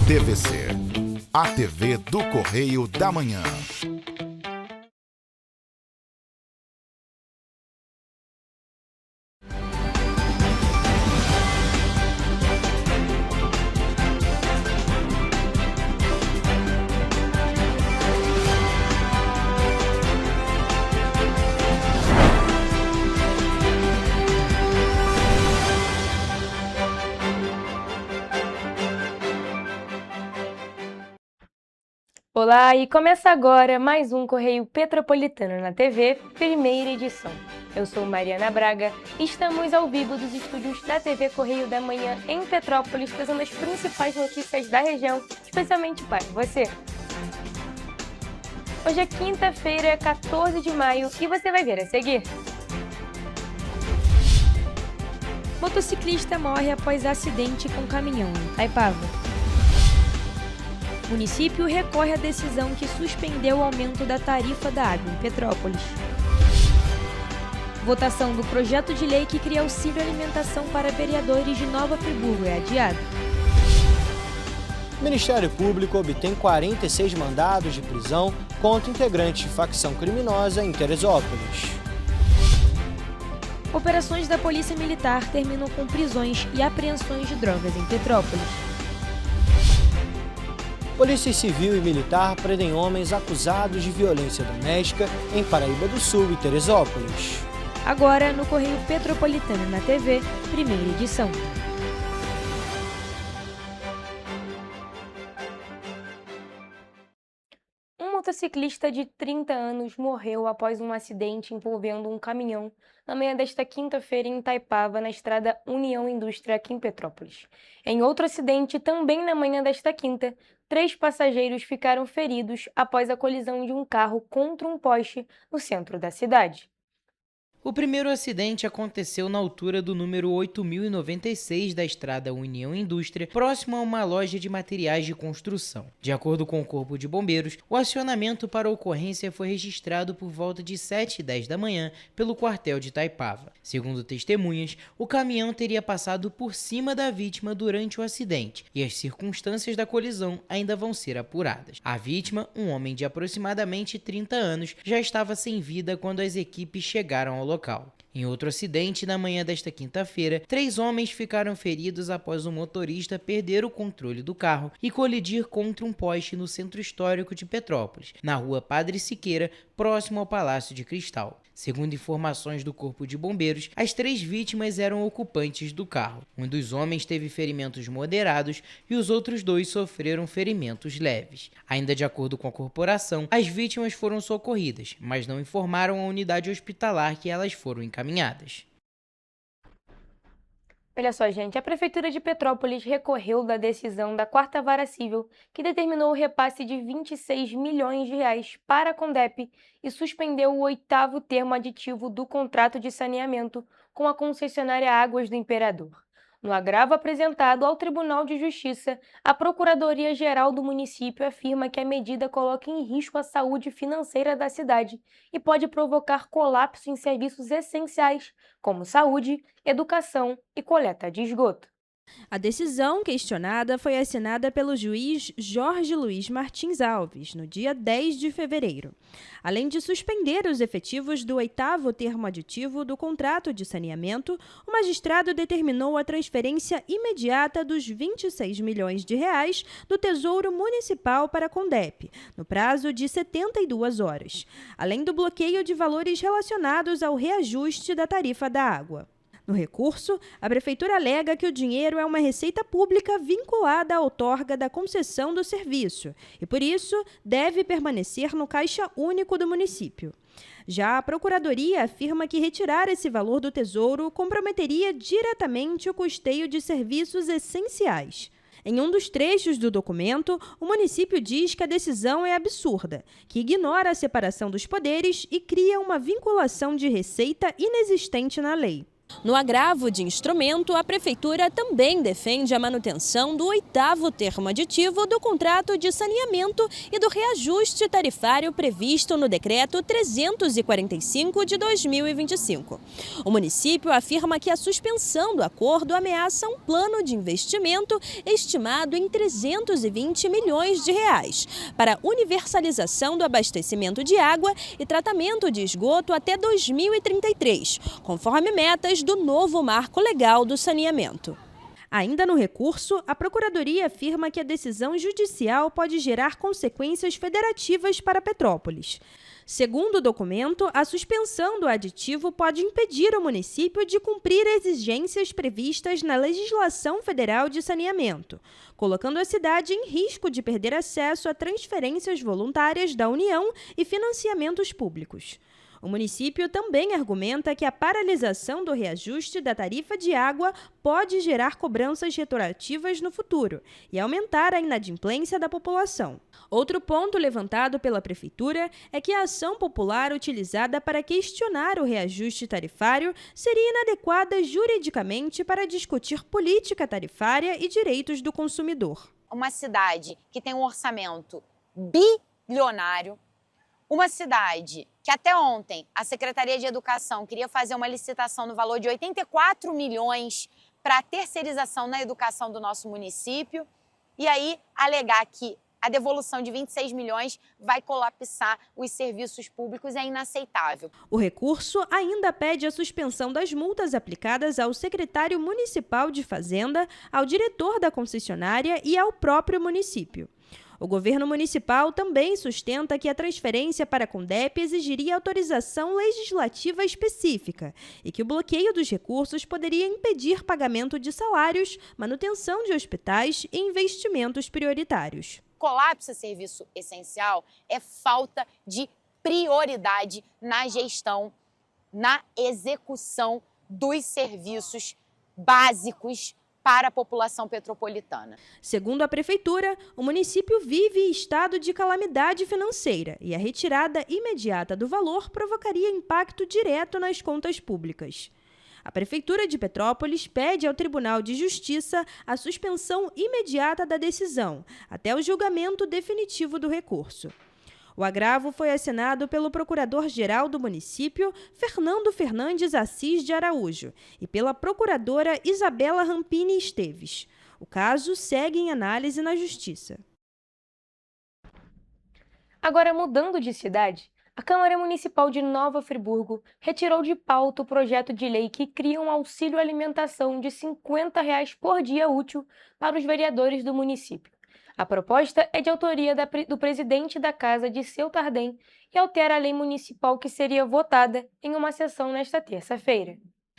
TVC, a TV do Correio da Manhã. Olá, e começa agora mais um Correio Petropolitano na TV, primeira edição. Eu sou Mariana Braga e estamos ao vivo dos estúdios da TV Correio da Manhã em Petrópolis, trazendo as principais notícias da região, especialmente para você. Hoje é quinta-feira, 14 de maio, e você vai ver a seguir. Motociclista morre após acidente com caminhão em Itaipava. Município recorre à decisão que suspendeu o aumento da tarifa da água em Petrópolis. Votação do projeto de lei que cria auxílio alimentação para vereadores de Nova Friburgo é adiado. O Ministério Público obtém 46 mandados de prisão contra integrantes de facção criminosa em Teresópolis. Operações da Polícia Militar terminam com prisões e apreensões de drogas em Petrópolis. Polícia Civil e Militar prendem homens acusados de violência doméstica em Paraíba do Sul e Teresópolis. Agora no Correio Petropolitano na TV, primeira edição. Um motociclista de 30 anos morreu após um acidente envolvendo um caminhão na manhã desta quinta-feira em Itaipava, na estrada União Indústria, aqui em Petrópolis. Em outro acidente, também na manhã desta quinta, 3 passageiros ficaram feridos após a colisão de um carro contra um poste no centro da cidade. O primeiro acidente aconteceu na altura do número 8096 da estrada União Indústria, próximo a uma loja de materiais de construção. De acordo com o Corpo de Bombeiros, o acionamento para a ocorrência foi registrado por volta de 7h10 da manhã pelo quartel de Itaipava. Segundo testemunhas, o caminhão teria passado por cima da vítima durante o acidente e as circunstâncias da colisão ainda vão ser apuradas. A vítima, um homem de aproximadamente 30 anos, já estava sem vida quando as equipes chegaram ao local. Em outro acidente, na manhã desta quinta-feira, 3 homens ficaram feridos após o motorista perder o controle do carro e colidir contra um poste no centro histórico de Petrópolis, na rua Padre Siqueira, próximo ao Palácio de Cristal. Segundo informações do Corpo de Bombeiros, as 3 vítimas eram ocupantes do carro. Um dos homens teve ferimentos moderados e os outros 2 sofreram ferimentos leves. Ainda de acordo com a corporação, as vítimas foram socorridas, mas não informaram a unidade hospitalar que elas foram encaminhadas. Olha só, gente, a Prefeitura de Petrópolis recorreu da decisão da 4ª Vara Civil, que determinou o repasse de 26 milhões de reais para a Condep e suspendeu o 8º termo aditivo do contrato de saneamento com a concessionária Águas do Imperador. No agravo apresentado ao Tribunal de Justiça, a Procuradoria-Geral do município afirma que a medida coloca em risco a saúde financeira da cidade e pode provocar colapso em serviços essenciais, como saúde, educação e coleta de esgoto. A decisão questionada foi assinada pelo juiz Jorge Luiz Martins Alves, no dia 10 de fevereiro. Além de suspender os efetivos do 8º termo aditivo do contrato de saneamento, o magistrado determinou a transferência imediata dos 26 milhões de reais do Tesouro Municipal para a Condep, no prazo de 72 horas, além do bloqueio de valores relacionados ao reajuste da tarifa da água. No recurso, a Prefeitura alega que o dinheiro é uma receita pública vinculada à outorga da concessão do serviço e, por isso, deve permanecer no Caixa Único do município. Já a Procuradoria afirma que retirar esse valor do Tesouro comprometeria diretamente o custeio de serviços essenciais. Em um dos trechos do documento, o município diz que a decisão é absurda, que ignora a separação dos poderes e cria uma vinculação de receita inexistente na lei. No agravo de instrumento, a Prefeitura também defende a manutenção do 8º termo aditivo do contrato de saneamento e do reajuste tarifário previsto no Decreto 345 de 2025. O município afirma que a suspensão do acordo ameaça um plano de investimento estimado em 320 milhões de reais para universalização do abastecimento de água e tratamento de esgoto até 2033, conforme metas do novo marco legal do saneamento. Ainda no recurso, a Procuradoria afirma que a decisão judicial pode gerar consequências federativas para Petrópolis. Segundo o documento, a suspensão do aditivo pode impedir o município de cumprir exigências previstas na legislação federal de saneamento, colocando a cidade em risco de perder acesso a transferências voluntárias da União e financiamentos públicos. O município também argumenta que a paralisação do reajuste da tarifa de água pode gerar cobranças retroativas no futuro e aumentar a inadimplência da população. Outro ponto levantado pela Prefeitura é que a ação popular utilizada para questionar o reajuste tarifário seria inadequada juridicamente para discutir política tarifária e direitos do consumidor. Uma cidade que tem um orçamento bilionário, uma cidade que até ontem a Secretaria de Educação queria fazer uma licitação no valor de 84 milhões para a terceirização na educação do nosso município e aí alegar que a devolução de 26 milhões vai colapsar os serviços públicos é inaceitável. O recurso ainda pede a suspensão das multas aplicadas ao secretário municipal de Fazenda, ao diretor da concessionária e ao próprio município. O governo municipal também sustenta que a transferência para a Condep exigiria autorização legislativa específica e que o bloqueio dos recursos poderia impedir pagamento de salários, manutenção de hospitais e investimentos prioritários. Colapso serviço essencial é falta de prioridade na gestão, na execução dos serviços básicos para a população petropolitana. Segundo a Prefeitura, o município vive em estado de calamidade financeira e a retirada imediata do valor provocaria impacto direto nas contas públicas. A Prefeitura de Petrópolis pede ao Tribunal de Justiça a suspensão imediata da decisão, até o julgamento definitivo do recurso. O agravo foi assinado pelo Procurador-Geral do município, Fernando Fernandes Assis de Araújo, e pela Procuradora Isabela Rampini Esteves. O caso segue em análise na Justiça. Agora, mudando de cidade, a Câmara Municipal de Nova Friburgo retirou de pauta o projeto de lei que cria um auxílio alimentação de R$ 50 por dia útil para os vereadores do município. A proposta é de autoria do presidente da Casa, Disseu Tardem, e altera a lei municipal que seria votada em uma sessão nesta terça-feira.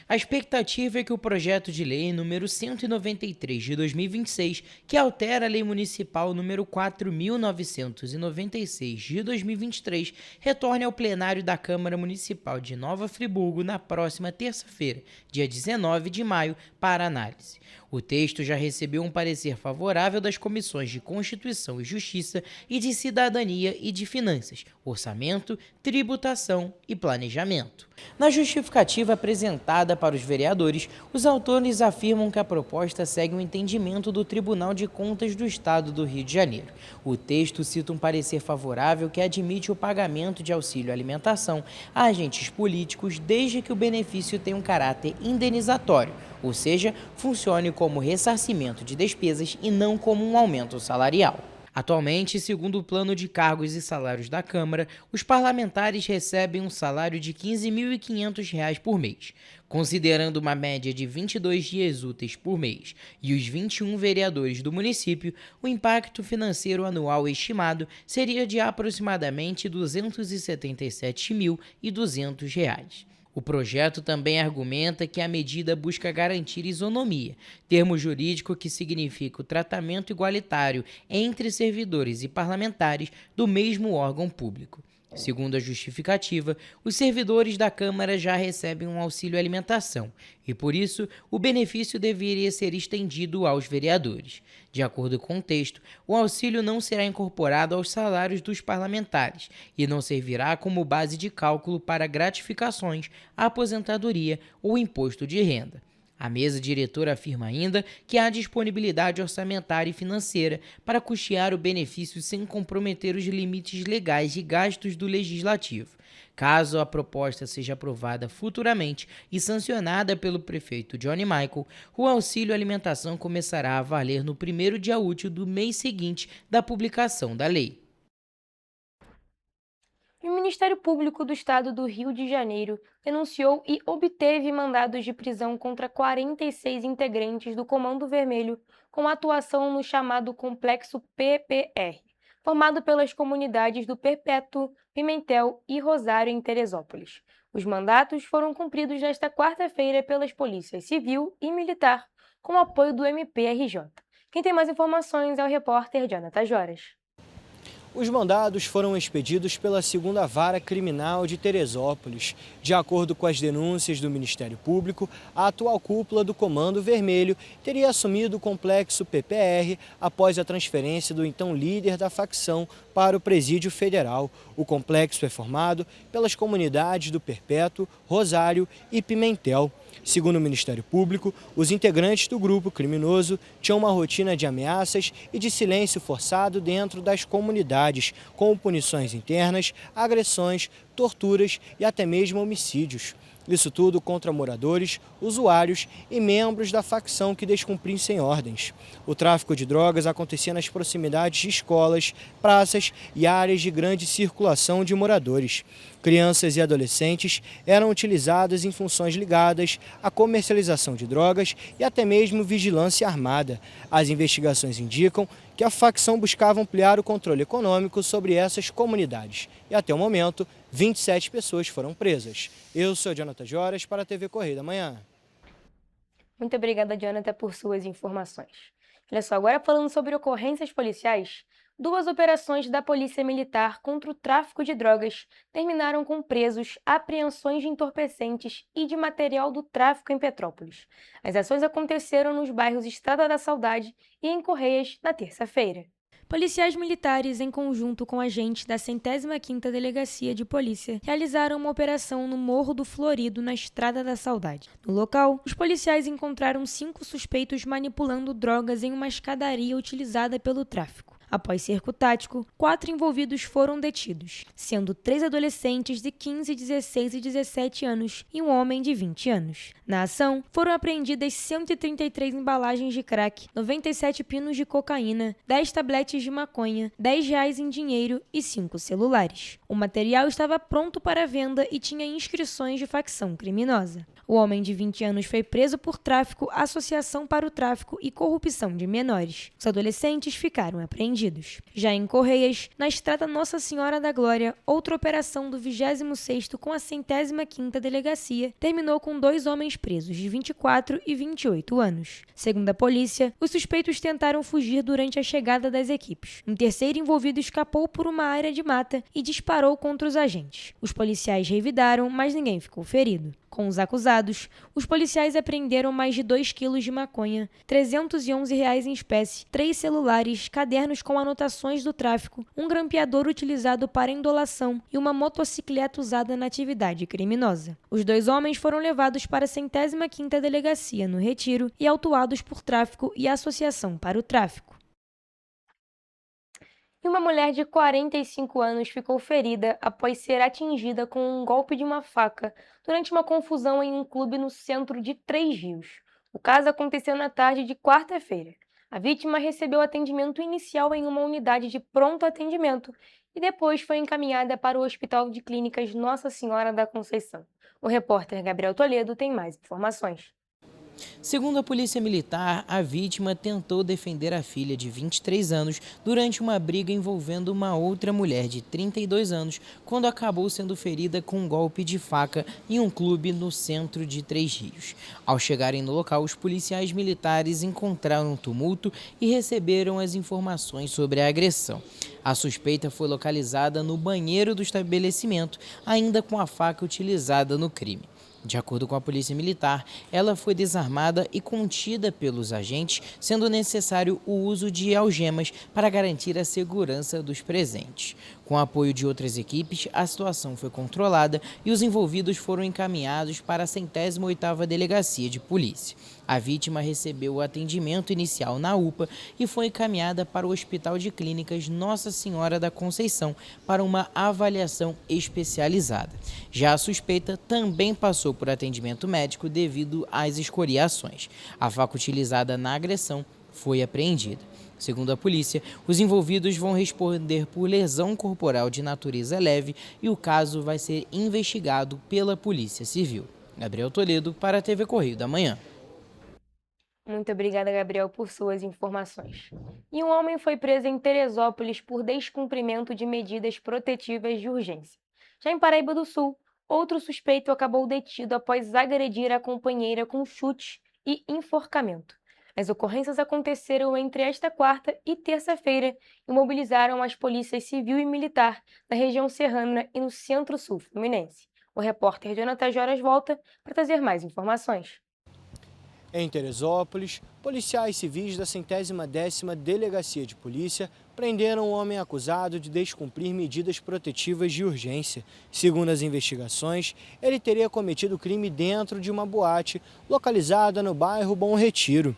A expectativa é que o projeto de lei número 193 de 2026, que altera a lei municipal número 4.996 de 2023, retorne ao plenário da Câmara Municipal de Nova Friburgo na próxima terça-feira, dia 19 de maio, para análise. O texto já recebeu um parecer favorável das comissões de Constituição e Justiça e de Cidadania e de Finanças, Orçamento, Tributação e Planejamento. Na justificativa apresentada para os vereadores, os autores afirmam que a proposta segue o entendimento do Tribunal de Contas do Estado do Rio de Janeiro. O texto cita um parecer favorável que admite o pagamento de auxílio alimentação a agentes políticos desde que o benefício tenha um caráter indenizatório, ou seja, funcione como ressarcimento de despesas e não como um aumento salarial. Atualmente, segundo o plano de cargos e salários da Câmara, os parlamentares recebem um salário de R$ 15.500 por mês. Considerando uma média de 22 dias úteis por mês e os 21 vereadores do município, o impacto financeiro anual estimado seria de aproximadamente R$ 277.200. O projeto também argumenta que a medida busca garantir isonomia, termo jurídico que significa o tratamento igualitário entre servidores e parlamentares do mesmo órgão público. Segundo a justificativa, os servidores da Câmara já recebem um auxílio alimentação e, por isso, o benefício deveria ser estendido aos vereadores. De acordo com o texto, o auxílio não será incorporado aos salários dos parlamentares e não servirá como base de cálculo para gratificações, aposentadoria ou imposto de renda. A mesa diretora afirma ainda que há disponibilidade orçamentária e financeira para custear o benefício sem comprometer os limites legais de gastos do Legislativo. Caso a proposta seja aprovada futuramente e sancionada pelo prefeito Johnny Michael, o auxílio alimentação começará a valer no primeiro dia útil do mês seguinte da publicação da lei. O Ministério Público do Estado do Rio de Janeiro denunciou e obteve mandados de prisão contra 46 integrantes do Comando Vermelho com atuação no chamado Complexo PPR, formado pelas comunidades do Perpétuo, Pimentel e Rosário em Teresópolis. Os mandatos foram cumpridos nesta quarta-feira pelas polícias Civil e Militar, com apoio do MPRJ. Quem tem mais informações é o repórter Jonathan Joras. Os mandados foram expedidos pela 2ª Vara Criminal de Teresópolis. De acordo com as denúncias do Ministério Público, a atual cúpula do Comando Vermelho teria assumido o complexo PPR após a transferência do então líder da facção para o Presídio Federal. O complexo é formado pelas comunidades do Perpétuo, Rosário e Pimentel. Segundo o Ministério Público, os integrantes do grupo criminoso tinham uma rotina de ameaças e de silêncio forçado dentro das comunidades, com punições internas, agressões, torturas e até mesmo homicídios. Isso tudo contra moradores, usuários e membros da facção que descumprissem ordens. O tráfico de drogas acontecia nas proximidades de escolas, praças e áreas de grande circulação de moradores. Crianças e adolescentes eram utilizadas em funções ligadas à comercialização de drogas e até mesmo vigilância armada. As investigações indicam que a facção buscava ampliar o controle econômico sobre essas comunidades. E até o momento, 27 pessoas foram presas. Eu sou Jonathan Joras para a TV Correio da Manhã. Muito obrigada, Jonathan, por suas informações. Olha só, agora falando sobre ocorrências policiais, 2 operações da Polícia Militar contra o tráfico de drogas terminaram com presos, apreensões de entorpecentes e de material do tráfico em Petrópolis. As ações aconteceram nos bairros Estrada da Saudade e em Correias na terça-feira. Policiais militares, em conjunto com agentes da 105ª Delegacia de Polícia, realizaram uma operação no Morro do Florido, na Estrada da Saudade. No local, os policiais encontraram 5 suspeitos manipulando drogas em uma escadaria utilizada pelo tráfico. Após cerco tático, 4 envolvidos foram detidos, sendo 3 adolescentes de 15, 16 e 17 anos e um homem de 20 anos. Na ação, foram apreendidas 133 embalagens de crack, 97 pinos de cocaína, 10 tabletes de maconha, R$10 em dinheiro e 5 celulares. O material estava pronto para venda e tinha inscrições de facção criminosa. O homem de 20 anos foi preso por tráfico, associação para o tráfico e corrupção de menores. Os adolescentes ficaram apreendidos. Já em Correias, na estrada Nossa Senhora da Glória, outra operação do 26º com a 105ª Delegacia terminou com 2 homens presos de 24 e 28 anos. Segundo a polícia, os suspeitos tentaram fugir durante a chegada das equipes. Um terceiro envolvido escapou por uma área de mata e disparou contra os agentes. Os policiais revidaram, mas ninguém ficou ferido. Com os acusados, os policiais apreenderam mais de 2 quilos de maconha, R$311 em espécie, 3 celulares, cadernos com anotações do tráfico, um grampeador utilizado para indolação e uma motocicleta usada na atividade criminosa. Os 2 homens foram levados para a 105ª Delegacia no Retiro e autuados por tráfico e associação para o tráfico. E uma mulher de 45 anos ficou ferida após ser atingida com um golpe de uma faca durante uma confusão em um clube no centro de Três Rios. O caso aconteceu na tarde de quarta-feira. A vítima recebeu atendimento inicial em uma unidade de pronto atendimento e depois foi encaminhada para o Hospital de Clínicas Nossa Senhora da Conceição. O repórter Gabriel Toledo tem mais informações. Segundo a Polícia Militar, a vítima tentou defender a filha de 23 anos durante uma briga envolvendo uma outra mulher de 32 anos, quando acabou sendo ferida com um golpe de faca em um clube no centro de Três Rios. Ao chegarem no local, os policiais militares encontraram um tumulto e receberam as informações sobre a agressão. A suspeita foi localizada no banheiro do estabelecimento, ainda com a faca utilizada no crime. De acordo com a Polícia Militar, ela foi desarmada e contida pelos agentes, sendo necessário o uso de algemas para garantir a segurança dos presentes. Com o apoio de outras equipes, a situação foi controlada e os envolvidos foram encaminhados para a 108ª Delegacia de Polícia. A vítima recebeu o atendimento inicial na UPA e foi encaminhada para o Hospital de Clínicas Nossa Senhora da Conceição para uma avaliação especializada. Já a suspeita também passou por atendimento médico devido às escoriações. A faca utilizada na agressão foi apreendida. Segundo a polícia, os envolvidos vão responder por lesão corporal de natureza leve e o caso vai ser investigado pela Polícia Civil. Gabriel Toledo para a TV Correio da Manhã. Muito obrigada, Gabriel, por suas informações. E um homem foi preso em Teresópolis por descumprimento de medidas protetivas de urgência. Já em Paraíba do Sul, outro suspeito acabou detido após agredir a companheira com chute e enforcamento. As ocorrências aconteceram entre esta quarta e terça-feira e mobilizaram as polícias civil e militar da região serrana e no centro-sul fluminense. O repórter Jonathan Joras volta para trazer mais informações. Em Teresópolis, policiais civis da 110ª Delegacia de Polícia prenderam um homem acusado de descumprir medidas protetivas de urgência. Segundo as investigações, ele teria cometido crime dentro de uma boate localizada no bairro Bom Retiro.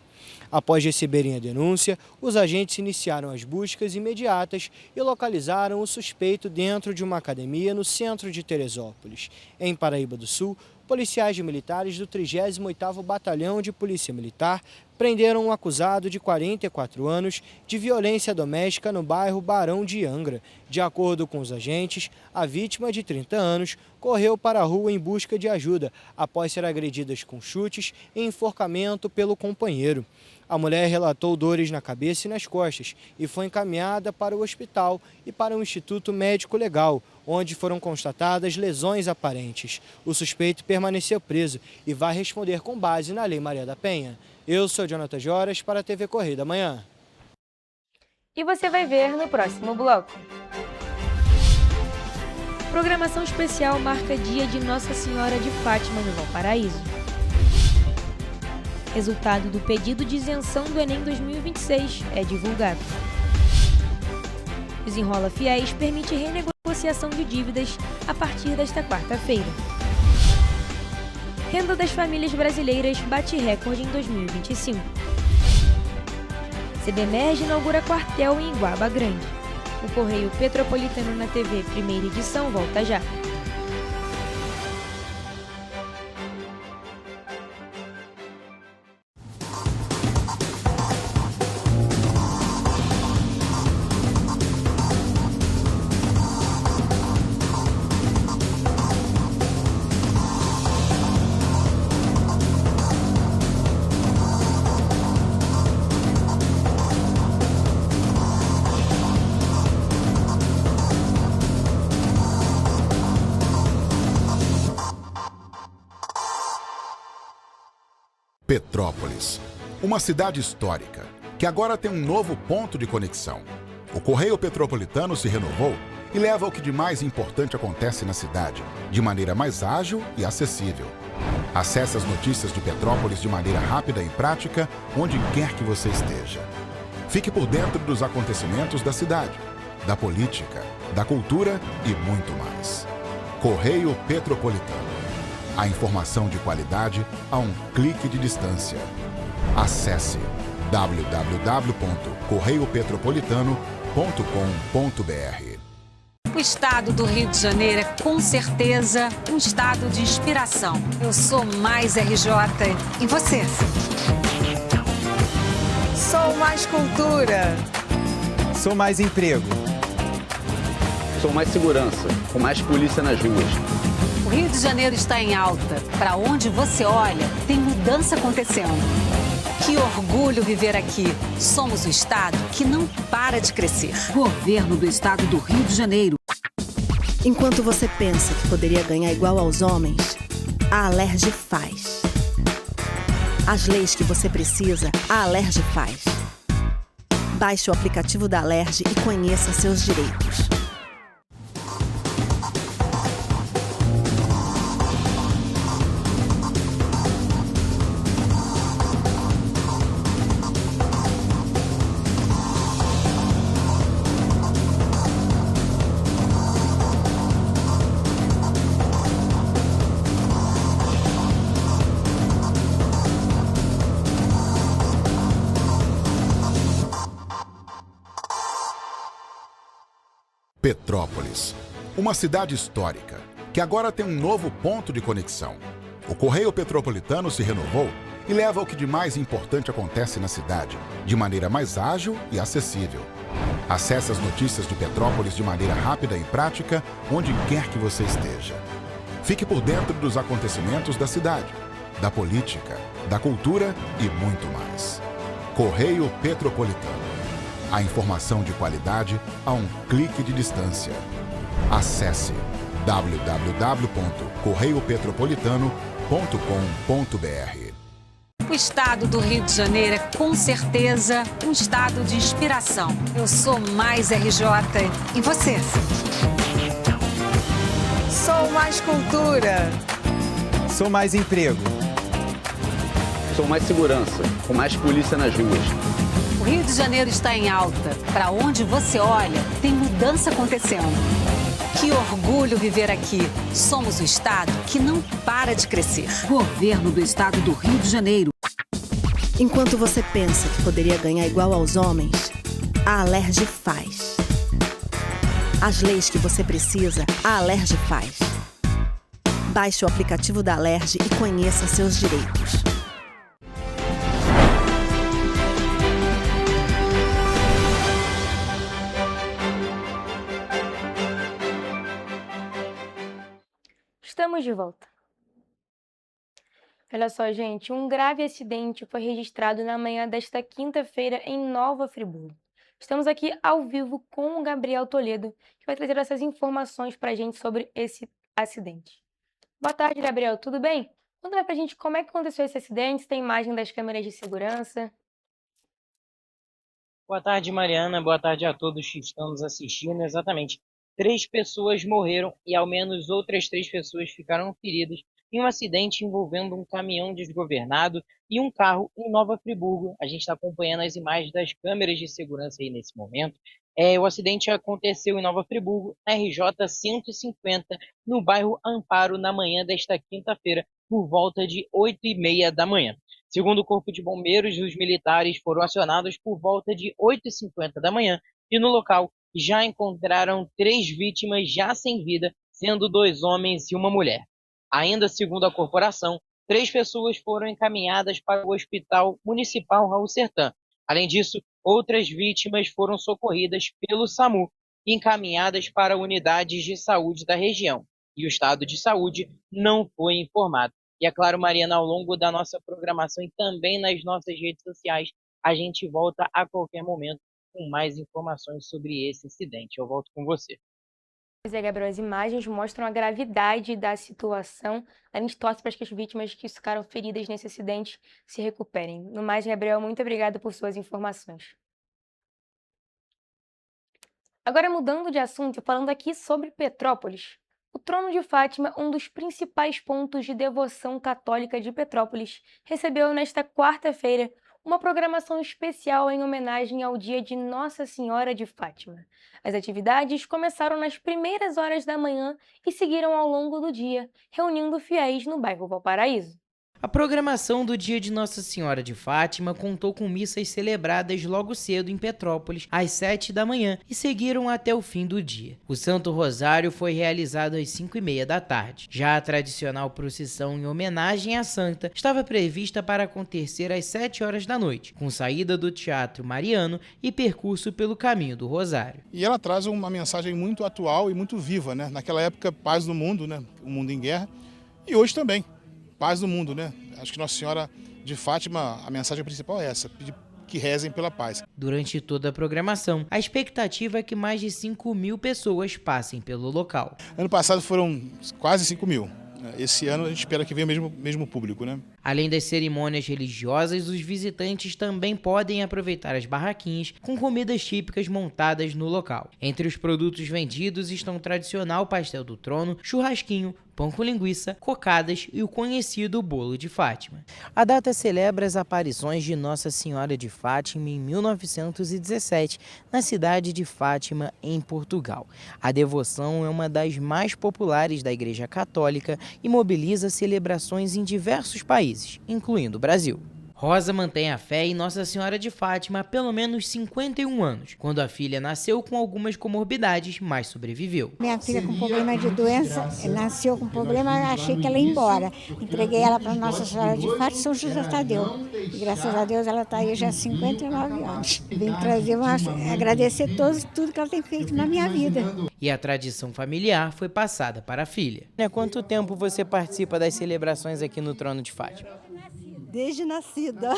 Após receberem a denúncia, os agentes iniciaram as buscas imediatas e localizaram o suspeito dentro de uma academia no centro de Teresópolis. Em Paraíba do Sul, policiais militares do 38º Batalhão de Polícia Militar prenderam um acusado de 44 anos de violência doméstica no bairro Barão de Angra. De acordo com os agentes, a vítima de 30 anos correu para a rua em busca de ajuda após ser agredida com chutes e enforcamento pelo companheiro. A mulher relatou dores na cabeça e nas costas e foi encaminhada para o hospital e para o Instituto Médico Legal, onde foram constatadas lesões aparentes. O suspeito permaneceu preso e vai responder com base na Lei Maria da Penha. Eu sou Jonathan Joras para a TV Correio da Manhã. E você vai ver no próximo bloco. Programação especial marca Dia de Nossa Senhora de Fátima no Valparaíso. Resultado do pedido de isenção do Enem 2026 é divulgado. Desenrola Fiéis permite renegociação de dívidas a partir desta quarta-feira. Renda das famílias brasileiras bate recorde em 2025. CBMERG inaugura quartel em Iguaba Grande. O Correio Petropolitano na TV, primeira edição, volta já. Petrópolis, uma cidade histórica, que agora tem um novo ponto de conexão. O Correio Petropolitano se renovou e leva o que de mais importante acontece na cidade, de maneira mais ágil e acessível. Acesse as notícias de Petrópolis de maneira rápida e prática, onde quer que você esteja. Fique por dentro dos acontecimentos da cidade, da política, da cultura e muito mais. Correio Petropolitano. A informação de qualidade a um clique de distância. Acesse www.correiopetropolitano.com.br. O estado do Rio de Janeiro é com certeza um estado de inspiração. Eu sou mais RJ. E você? Sou mais cultura. Sou mais emprego. Sou mais segurança, com mais polícia nas ruas. O Rio de Janeiro está em alta. Para onde você olha, tem mudança acontecendo. Que orgulho viver aqui. Somos o estado que não para de crescer. Governo do Estado do Rio de Janeiro. Enquanto você pensa que poderia ganhar igual aos homens, a Alerj faz. As leis que você precisa, a Alerj faz. Baixe o aplicativo da Alerj e conheça seus direitos. Petrópolis, uma cidade histórica, que agora tem um novo ponto de conexão. O Correio Petropolitano se renovou e leva o que de mais importante acontece na cidade, de maneira mais ágil e acessível. Acesse as notícias de Petrópolis de maneira rápida e prática, onde quer que você esteja. Fique por dentro dos acontecimentos da cidade, da política, da cultura e muito mais. Correio Petropolitano. A informação de qualidade a um clique de distância. Acesse www.correiopetropolitano.com.br. O estado do Rio de Janeiro é com certeza um estado de inspiração. Eu sou mais RJ. E você? Sou mais cultura. Sou mais emprego. Sou mais segurança, com mais polícia nas ruas. O Rio de Janeiro está em alta. Para onde você olha, tem mudança acontecendo. Que orgulho viver aqui. Somos o estado que não para de crescer. Governo do Estado do Rio de Janeiro. Enquanto você pensa que poderia ganhar igual aos homens, a Alerj faz. As leis que você precisa, a Alerj faz. Baixe o aplicativo da Alerj e conheça seus direitos. Estamos de volta. Olha só, gente, um grave acidente foi registrado na manhã desta quinta-feira em Nova Friburgo. Estamos aqui ao vivo com o Gabriel Toledo, que vai trazer essas informações para a gente sobre esse acidente. Boa tarde, Gabriel, tudo bem? Conta pra gente como é que aconteceu esse acidente, se tem imagem das câmeras de segurança. Boa tarde, Mariana. Boa tarde a todos que estão nos assistindo. Exatamente. 3 pessoas morreram e ao menos outras 3 pessoas ficaram feridas em um acidente envolvendo um caminhão desgovernado e um carro em Nova Friburgo. A gente está acompanhando as imagens das câmeras de segurança aí nesse momento. O acidente aconteceu em Nova Friburgo, na RJ 150, no bairro Amparo, na manhã desta quinta-feira, por volta de 8h30 da manhã. Segundo o Corpo de Bombeiros, os militares foram acionados por volta de 8h50 da manhã e no local já encontraram 3 vítimas já sem vida, sendo 2 homens e uma mulher. Ainda segundo a corporação, 3 pessoas foram encaminhadas para o Hospital Municipal Raul Sertã. Além disso, outras vítimas foram socorridas pelo SAMU e encaminhadas para unidades de saúde da região. E o estado de saúde não foi informado. E é claro, Mariana, ao longo da nossa programação e também nas nossas redes sociais, a gente volta a qualquer momento com mais informações sobre esse acidente. Eu volto com você. Pois é, Gabriel, as imagens mostram a gravidade da situação. A gente torce para que as vítimas que ficaram feridas nesse acidente se recuperem. No mais, Gabriel, muito obrigada por suas informações. Agora, mudando de assunto e falando aqui sobre Petrópolis. O Trono de Fátima, um dos principais pontos de devoção católica de Petrópolis, recebeu nesta quarta-feira uma programação especial em homenagem ao dia de Nossa Senhora de Fátima. As atividades começaram nas primeiras horas da manhã e seguiram ao longo do dia, reunindo fiéis no bairro Valparaíso. A programação do dia de Nossa Senhora de Fátima contou com missas celebradas logo cedo em Petrópolis, às 7 da manhã, e seguiram até o fim do dia. O Santo Rosário foi realizado às 5h30 da tarde. Já a tradicional procissão em homenagem à Santa estava prevista para acontecer às 7 horas da noite, com saída do Teatro Mariano e percurso pelo Caminho do Rosário. E ela traz uma mensagem muito atual e muito viva, né? Naquela época, paz no mundo, né? O mundo em guerra, e hoje também. Paz no mundo, né? Acho que Nossa Senhora de Fátima, a mensagem principal é essa, pedir que rezem pela paz. Durante toda a programação, a expectativa é que mais de 5.000 pessoas passem pelo local. Ano passado foram quase 5.000. Esse ano a gente espera que venha o mesmo público, né? Além das cerimônias religiosas, os visitantes também podem aproveitar as barraquinhas com comidas típicas montadas no local. Entre os produtos vendidos estão o tradicional pastel do trono, churrasquinho, pão com linguiça, cocadas e o conhecido bolo de Fátima. A data celebra as aparições de Nossa Senhora de Fátima em 1917, na cidade de Fátima, em Portugal. A devoção é uma das mais populares da Igreja Católica e mobiliza celebrações em diversos países, incluindo o Brasil. Rosa mantém a fé em Nossa Senhora de Fátima há pelo menos 51 anos, quando a filha nasceu com algumas comorbidades, mas sobreviveu. Minha filha com problema de doença, nasceu com problema, achei que ela ia embora. Entreguei ela para Nossa Senhora de Fátima, São José Tadeu. E graças a Deus ela está aí já há 59 anos. Vim trazer, agradecer tudo que ela tem feito na minha vida. E a tradição familiar foi passada para a filha. Há quanto tempo você participa das celebrações aqui no Trono de Fátima? Desde nascida,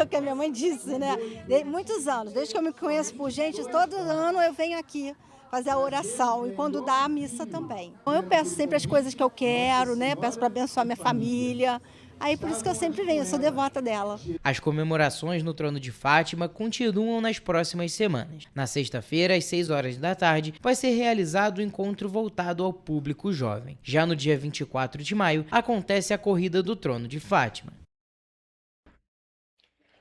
que a minha mãe disse, né? Muitos anos, desde que eu me conheço por gente, todo ano eu venho aqui fazer a oração e quando dá a missa também. Eu peço sempre as coisas que eu quero, né? Peço para abençoar minha família. Aí por isso que eu sempre venho, eu sou devota dela. As comemorações no Trono de Fátima continuam nas próximas semanas. Na sexta-feira, às 6 horas da tarde, vai ser realizado o encontro voltado ao público jovem. Já no dia 24 de maio, acontece a Corrida do Trono de Fátima.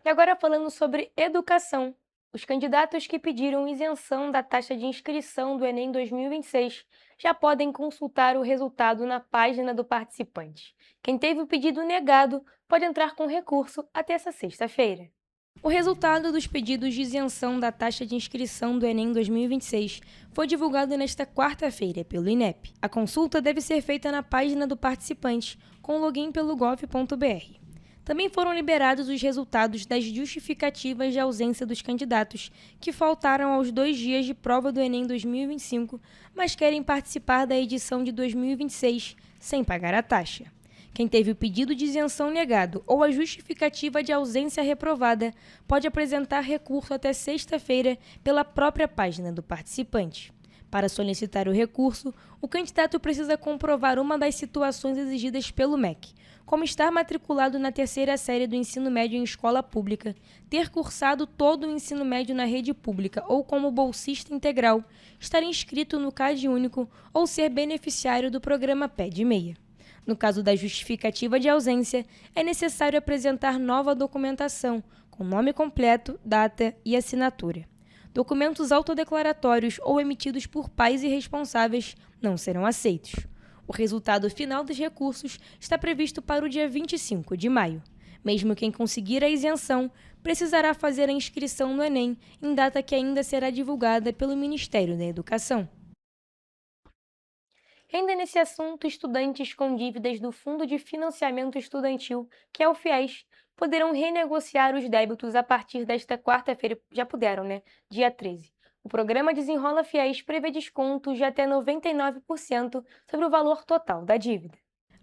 E agora falando sobre educação. Os candidatos que pediram isenção da taxa de inscrição do Enem 2026 já podem consultar o resultado na página do participante. Quem teve o pedido negado pode entrar com recurso até essa sexta-feira. O resultado dos pedidos de isenção da taxa de inscrição do Enem 2026 foi divulgado nesta quarta-feira pelo INEP. A consulta deve ser feita na página do participante com login pelo gov.br. Também foram liberados os resultados das justificativas de ausência dos candidatos que faltaram aos 2 dias de prova do Enem 2025, mas querem participar da edição de 2026 sem pagar a taxa. Quem teve o pedido de isenção negado ou a justificativa de ausência reprovada pode apresentar recurso até sexta-feira pela própria página do participante. Para solicitar o recurso, o candidato precisa comprovar uma das situações exigidas pelo MEC, como estar matriculado na 3ª série do ensino médio em escola pública, ter cursado todo o ensino médio na rede pública ou como bolsista integral, estar inscrito no CAD único ou ser beneficiário do programa PED Meia. No caso da justificativa de ausência, é necessário apresentar nova documentação, com nome completo, data e assinatura. Documentos autodeclaratórios ou emitidos por pais irresponsáveis não serão aceitos. O resultado final dos recursos está previsto para o dia 25 de maio. Mesmo quem conseguir a isenção, precisará fazer a inscrição no Enem, em data que ainda será divulgada pelo Ministério da Educação. Ainda nesse assunto, estudantes com dívidas do Fundo de Financiamento Estudantil, que é o FIES, poderão renegociar os débitos a partir desta quarta-feira, já puderam, né? Dia 13. O programa Desenrola FIES prevê descontos de até 99% sobre o valor total da dívida.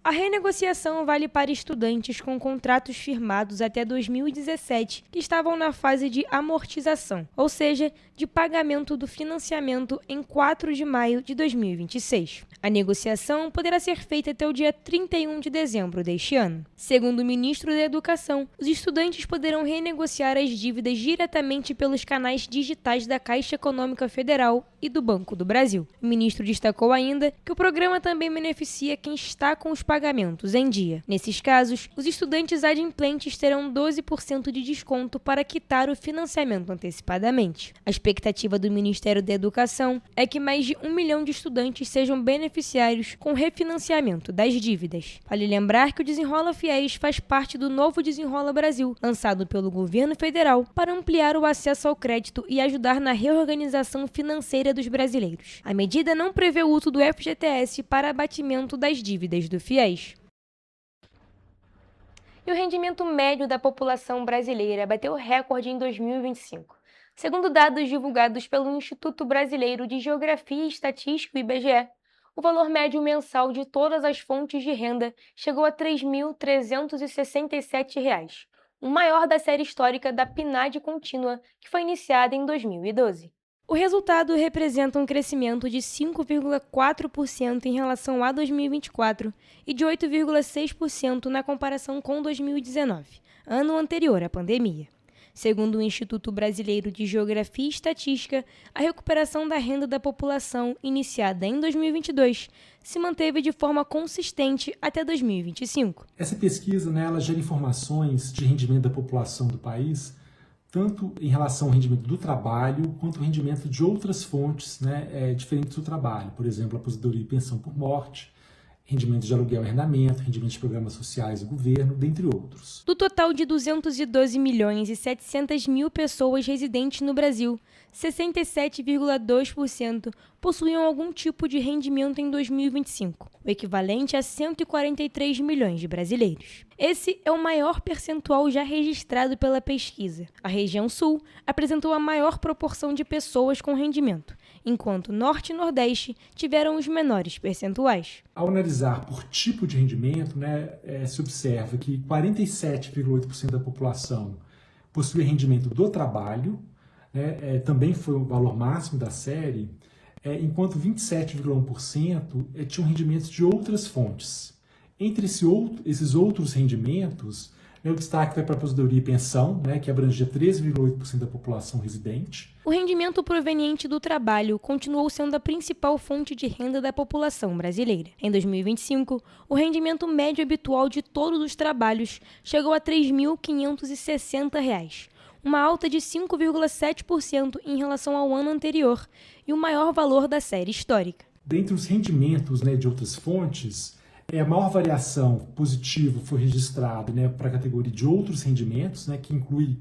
A renegociação vale para estudantes com contratos firmados até 2017 que estavam na fase de amortização, ou seja, de pagamento do financiamento em 4 de maio de 2026. A negociação poderá ser feita até o dia 31 de dezembro deste ano. Segundo o ministro da Educação, os estudantes poderão renegociar as dívidas diretamente pelos canais digitais da Caixa Econômica Federal e do Banco do Brasil. O ministro destacou ainda que o programa também beneficia quem está com os pagamentos pagamentos em dia. Nesses casos, os estudantes adimplentes terão 12% de desconto para quitar o financiamento antecipadamente. A expectativa do Ministério da Educação é que mais de 1 milhão de estudantes sejam beneficiários com refinanciamento das dívidas. Vale lembrar que o Desenrola Fiéis faz parte do novo Desenrola Brasil, lançado pelo governo federal para ampliar o acesso ao crédito e ajudar na reorganização financeira dos brasileiros. A medida não prevê o uso do FGTS para abatimento das dívidas do Fiéis. E o rendimento médio da população brasileira bateu recorde em 2025. Segundo dados divulgados pelo Instituto Brasileiro de Geografia e Estatística, IBGE, o valor médio mensal de todas as fontes de renda chegou a R$ 3.367, o maior da série histórica da PNAD contínua, que foi iniciada em 2012. O resultado representa um crescimento de 5,4% em relação a 2024 e de 8,6% na comparação com 2019, ano anterior à pandemia. Segundo o Instituto Brasileiro de Geografia e Estatística, a recuperação da renda da população, iniciada em 2022, se manteve de forma consistente até 2025. Essa pesquisa, ela gera informações de rendimento da população do país, tanto em relação ao rendimento do trabalho, quanto ao rendimento de outras fontes diferentes do trabalho, por exemplo, aposentadoria e pensão por morte, rendimento de aluguel e arrendamento, rendimento de programas sociais do governo, dentre outros. Do total de 212 milhões e 700 mil pessoas residentes no Brasil, 67,2% possuíam algum tipo de rendimento em 2025, o equivalente a 143 milhões de brasileiros. Esse é o maior percentual já registrado pela pesquisa. A região Sul apresentou a maior proporção de pessoas com rendimento, enquanto Norte e Nordeste tiveram os menores percentuais. Ao analisar por tipo de rendimento, se observa que 47,8% da população possui rendimento do trabalho, também foi o valor máximo da série, enquanto 27,1% tinham rendimentos de outras fontes. Entre esses outros rendimentos, o destaque vai para a aposentadoria e pensão, que abrangia 13,8% da população residente. O rendimento proveniente do trabalho continuou sendo a principal fonte de renda da população brasileira. Em 2025, o rendimento médio habitual de todos os trabalhos chegou a R$ 3.560, uma alta de 5,7% em relação ao ano anterior e o maior valor da série histórica. Dentre os rendimentos de outras fontes, a maior variação positiva foi registrada para a categoria de outros rendimentos, que inclui,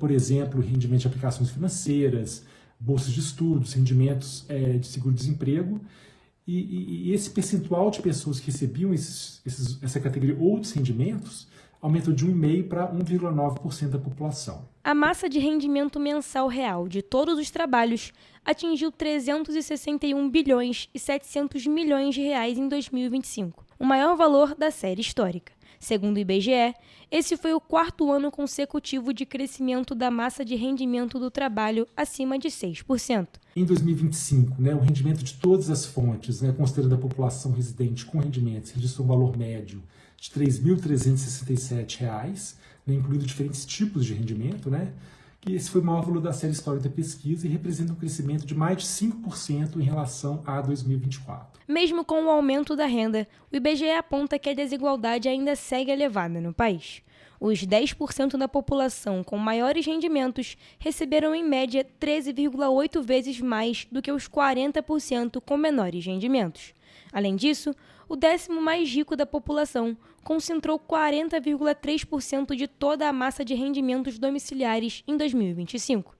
por exemplo, rendimento de aplicações financeiras, bolsas de estudos, rendimentos de seguro-desemprego. E esse percentual de pessoas que recebiam essa categoria outros rendimentos aumentou de 1,5% para 1,9% da população. A massa de rendimento mensal real de todos os trabalhos atingiu 361 bilhões e 700 milhões de reais em 2025, o maior valor da série histórica. Segundo o IBGE, esse foi o 4º ano consecutivo de crescimento da massa de rendimento do trabalho acima de 6%. Em 2025, o rendimento de todas as fontes, considerando a população residente com rendimentos, registrou um valor médio de R$ 3.367, incluindo diferentes tipos de rendimento, que esse foi o maior valor da série histórica da pesquisa e representa um crescimento de mais de 5% em relação a 2024. Mesmo com o aumento da renda, o IBGE aponta que a desigualdade ainda segue elevada no país. Os 10% da população com maiores rendimentos receberam em média 13,8 vezes mais do que os 40% com menores rendimentos. Além disso, o 10º mais rico da população concentrou 40,3% de toda a massa de rendimentos domiciliares em 2025.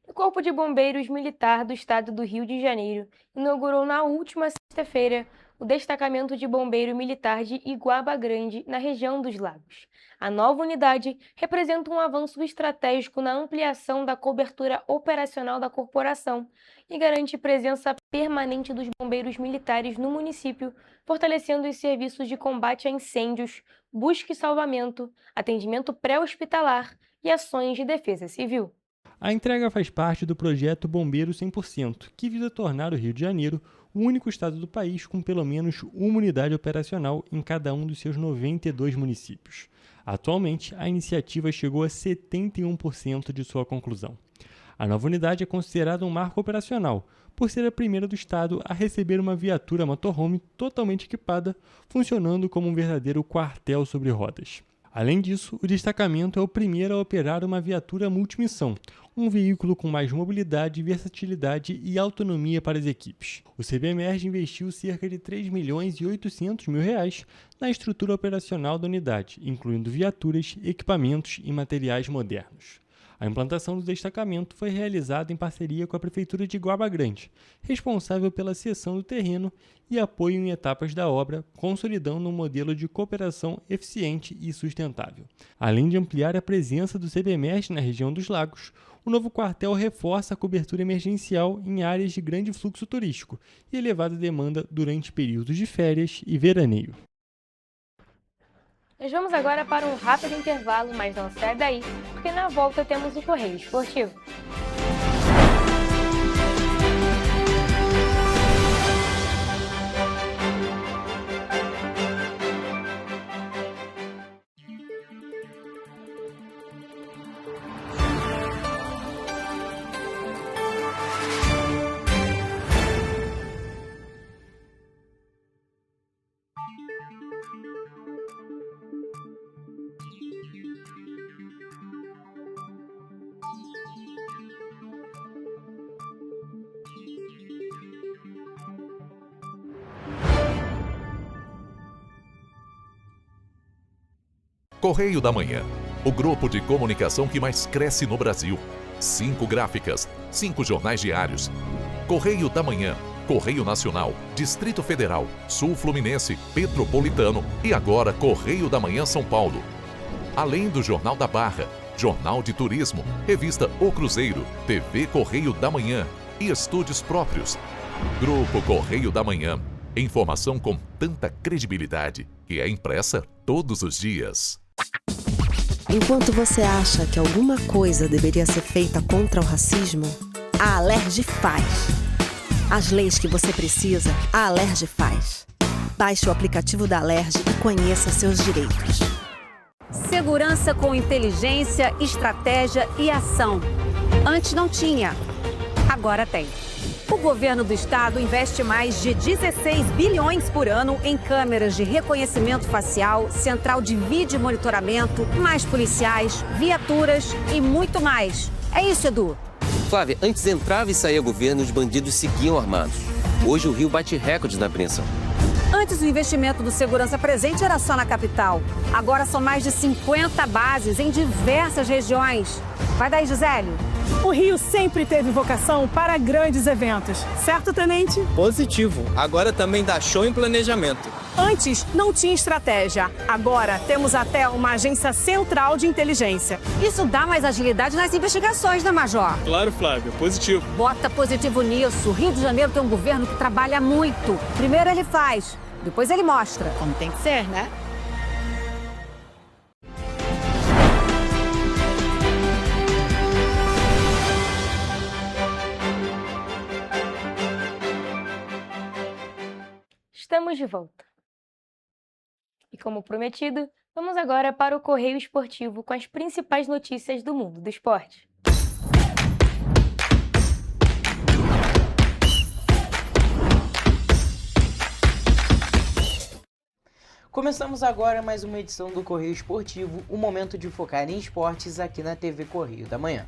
O Corpo de Bombeiros Militar do Estado do Rio de Janeiro inaugurou na última sexta-feira o destacamento de bombeiro militar de Iguaba Grande, na região dos Lagos. A nova unidade representa um avanço estratégico na ampliação da cobertura operacional da corporação e garante presença permanente dos bombeiros militares no município, fortalecendo os serviços de combate a incêndios, busca e salvamento, atendimento pré-hospitalar e ações de defesa civil. A entrega faz parte do projeto Bombeiro 100%, que visa tornar o Rio de Janeiro o único estado do país com pelo menos uma unidade operacional em cada um dos seus 92 municípios. Atualmente, a iniciativa chegou a 71% de sua conclusão. A nova unidade é considerada um marco operacional, por ser a primeira do estado a receber uma viatura motorhome totalmente equipada, funcionando como um verdadeiro quartel sobre rodas. Além disso, o destacamento é o primeiro a operar uma viatura multimissão, um veículo com mais mobilidade, versatilidade e autonomia para as equipes. O CBMERG investiu cerca de R$ 3.800.000 na estrutura operacional da unidade, incluindo viaturas, equipamentos e materiais modernos. A implantação do destacamento foi realizada em parceria com a Prefeitura de Guaba Grande, responsável pela cessão do terreno e apoio em etapas da obra, consolidando um modelo de cooperação eficiente e sustentável. Além de ampliar a presença do CBMERG na região dos Lagos, o novo quartel reforça a cobertura emergencial em áreas de grande fluxo turístico e elevada demanda durante períodos de férias e veraneio. Nós vamos agora para um rápido intervalo, mas não sai daí, porque na volta temos o Correio Esportivo. Correio da Manhã, o grupo de comunicação que mais cresce no Brasil. 5 gráficas, 5 jornais diários. Correio da Manhã, Correio Nacional, Distrito Federal, Sul Fluminense, Petropolitano e agora Correio da Manhã São Paulo. Além do Jornal da Barra, Jornal de Turismo, Revista O Cruzeiro, TV Correio da Manhã e estúdios próprios. Grupo Correio da Manhã, informação com tanta credibilidade que é impressa todos os dias. Enquanto você acha que alguma coisa deveria ser feita contra o racismo, a Alerj faz. As leis que você precisa, a Alerj faz. Baixe o aplicativo da Alerj e conheça seus direitos. Segurança com inteligência, estratégia e ação. Antes não tinha, agora tem. O governo do estado investe mais de 16 bilhões por ano em câmeras de reconhecimento facial, central de vídeo monitoramento, mais policiais, viaturas e muito mais. É isso, Edu. Flávia, antes entrava e saía governo, os bandidos seguiam armados. Hoje o Rio bate recordes na apreensão. Antes o investimento do Segurança Presente era só na capital. Agora são mais de 50 bases em diversas regiões. Vai daí, Gisélio. O Rio sempre teve vocação para grandes eventos, certo, Tenente? Positivo. Agora também dá show em planejamento. Antes não tinha estratégia. Agora temos até uma agência central de inteligência. Isso dá mais agilidade nas investigações, né, Major? Claro, Flávio. Positivo. Bota positivo nisso. O Rio de Janeiro tem um governo que trabalha muito. Primeiro ele faz, depois ele mostra. Como tem que ser, né? Estamos de volta. E como prometido, vamos agora para o Correio Esportivo com as principais notícias do mundo do esporte. Começamos agora mais uma edição do Correio Esportivo, o momento de focar em esportes aqui na TV Correio da Manhã.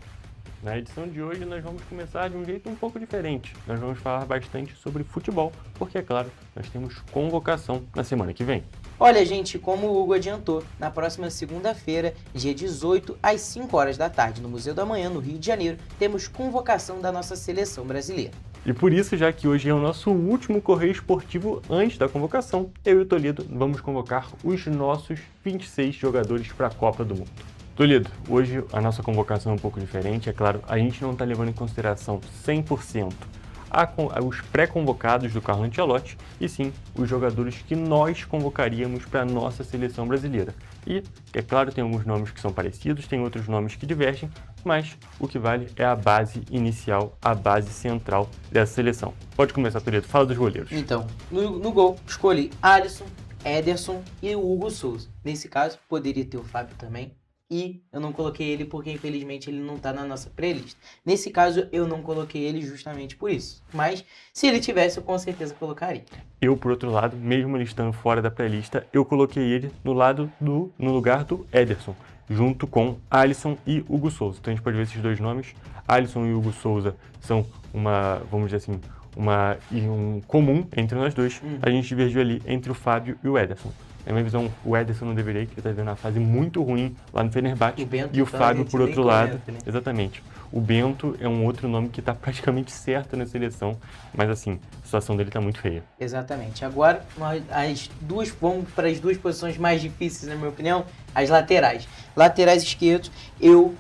Na edição de hoje nós vamos começar de um jeito um pouco diferente. Nós vamos falar bastante sobre futebol, porque é claro, nós temos convocação na semana que vem. Olha, gente, como o Hugo adiantou, na próxima segunda-feira, dia 18, às 5 horas da tarde, no Museu da Manhã, no Rio de Janeiro, temos convocação da nossa seleção brasileira. E por isso, já que hoje é o nosso último Correio Esportivo antes da convocação, eu e o Toledo vamos convocar os nossos 26 jogadores para a Copa do Mundo. Toledo, hoje a nossa convocação é um pouco diferente, é claro, a gente não está levando em consideração 100% os pré-convocados do Carlo Ancelotti, e sim os jogadores que nós convocaríamos para a nossa seleção brasileira. E, é claro, tem alguns nomes que são parecidos, tem outros nomes que divergem, mas o que vale é a base inicial, a base central dessa seleção. Pode começar, Toledo, fala dos goleiros. Então, no gol, escolhi Alisson, Ederson e o Hugo Souza. Nesse caso, poderia ter o Fábio também, e eu não coloquei ele porque, infelizmente, ele não tá na nossa playlist. Nesse caso, eu não coloquei ele justamente por isso. Mas, se ele tivesse, eu com certeza colocaria. Eu, por outro lado, mesmo ele estando fora da playlist, eu coloquei ele no lugar do Ederson, junto com Alisson e Hugo Souza. Então a gente pode ver esses dois nomes. Alisson e Hugo Souza são vamos dizer assim, um comum entre nós dois. A gente divergiu ali entre o Fábio e o Ederson. Na minha visão, o Ederson não deveria, porque ele está vivendo uma fase muito ruim lá no Fenerbahçe. E o Fábio, por outro lado, exatamente. O Bento é um outro nome que está praticamente certo na seleção, mas assim, a situação dele está muito feia. Exatamente. Agora, vamos para as duas posições mais difíceis, na minha opinião, as laterais. Laterais esquerdos, eu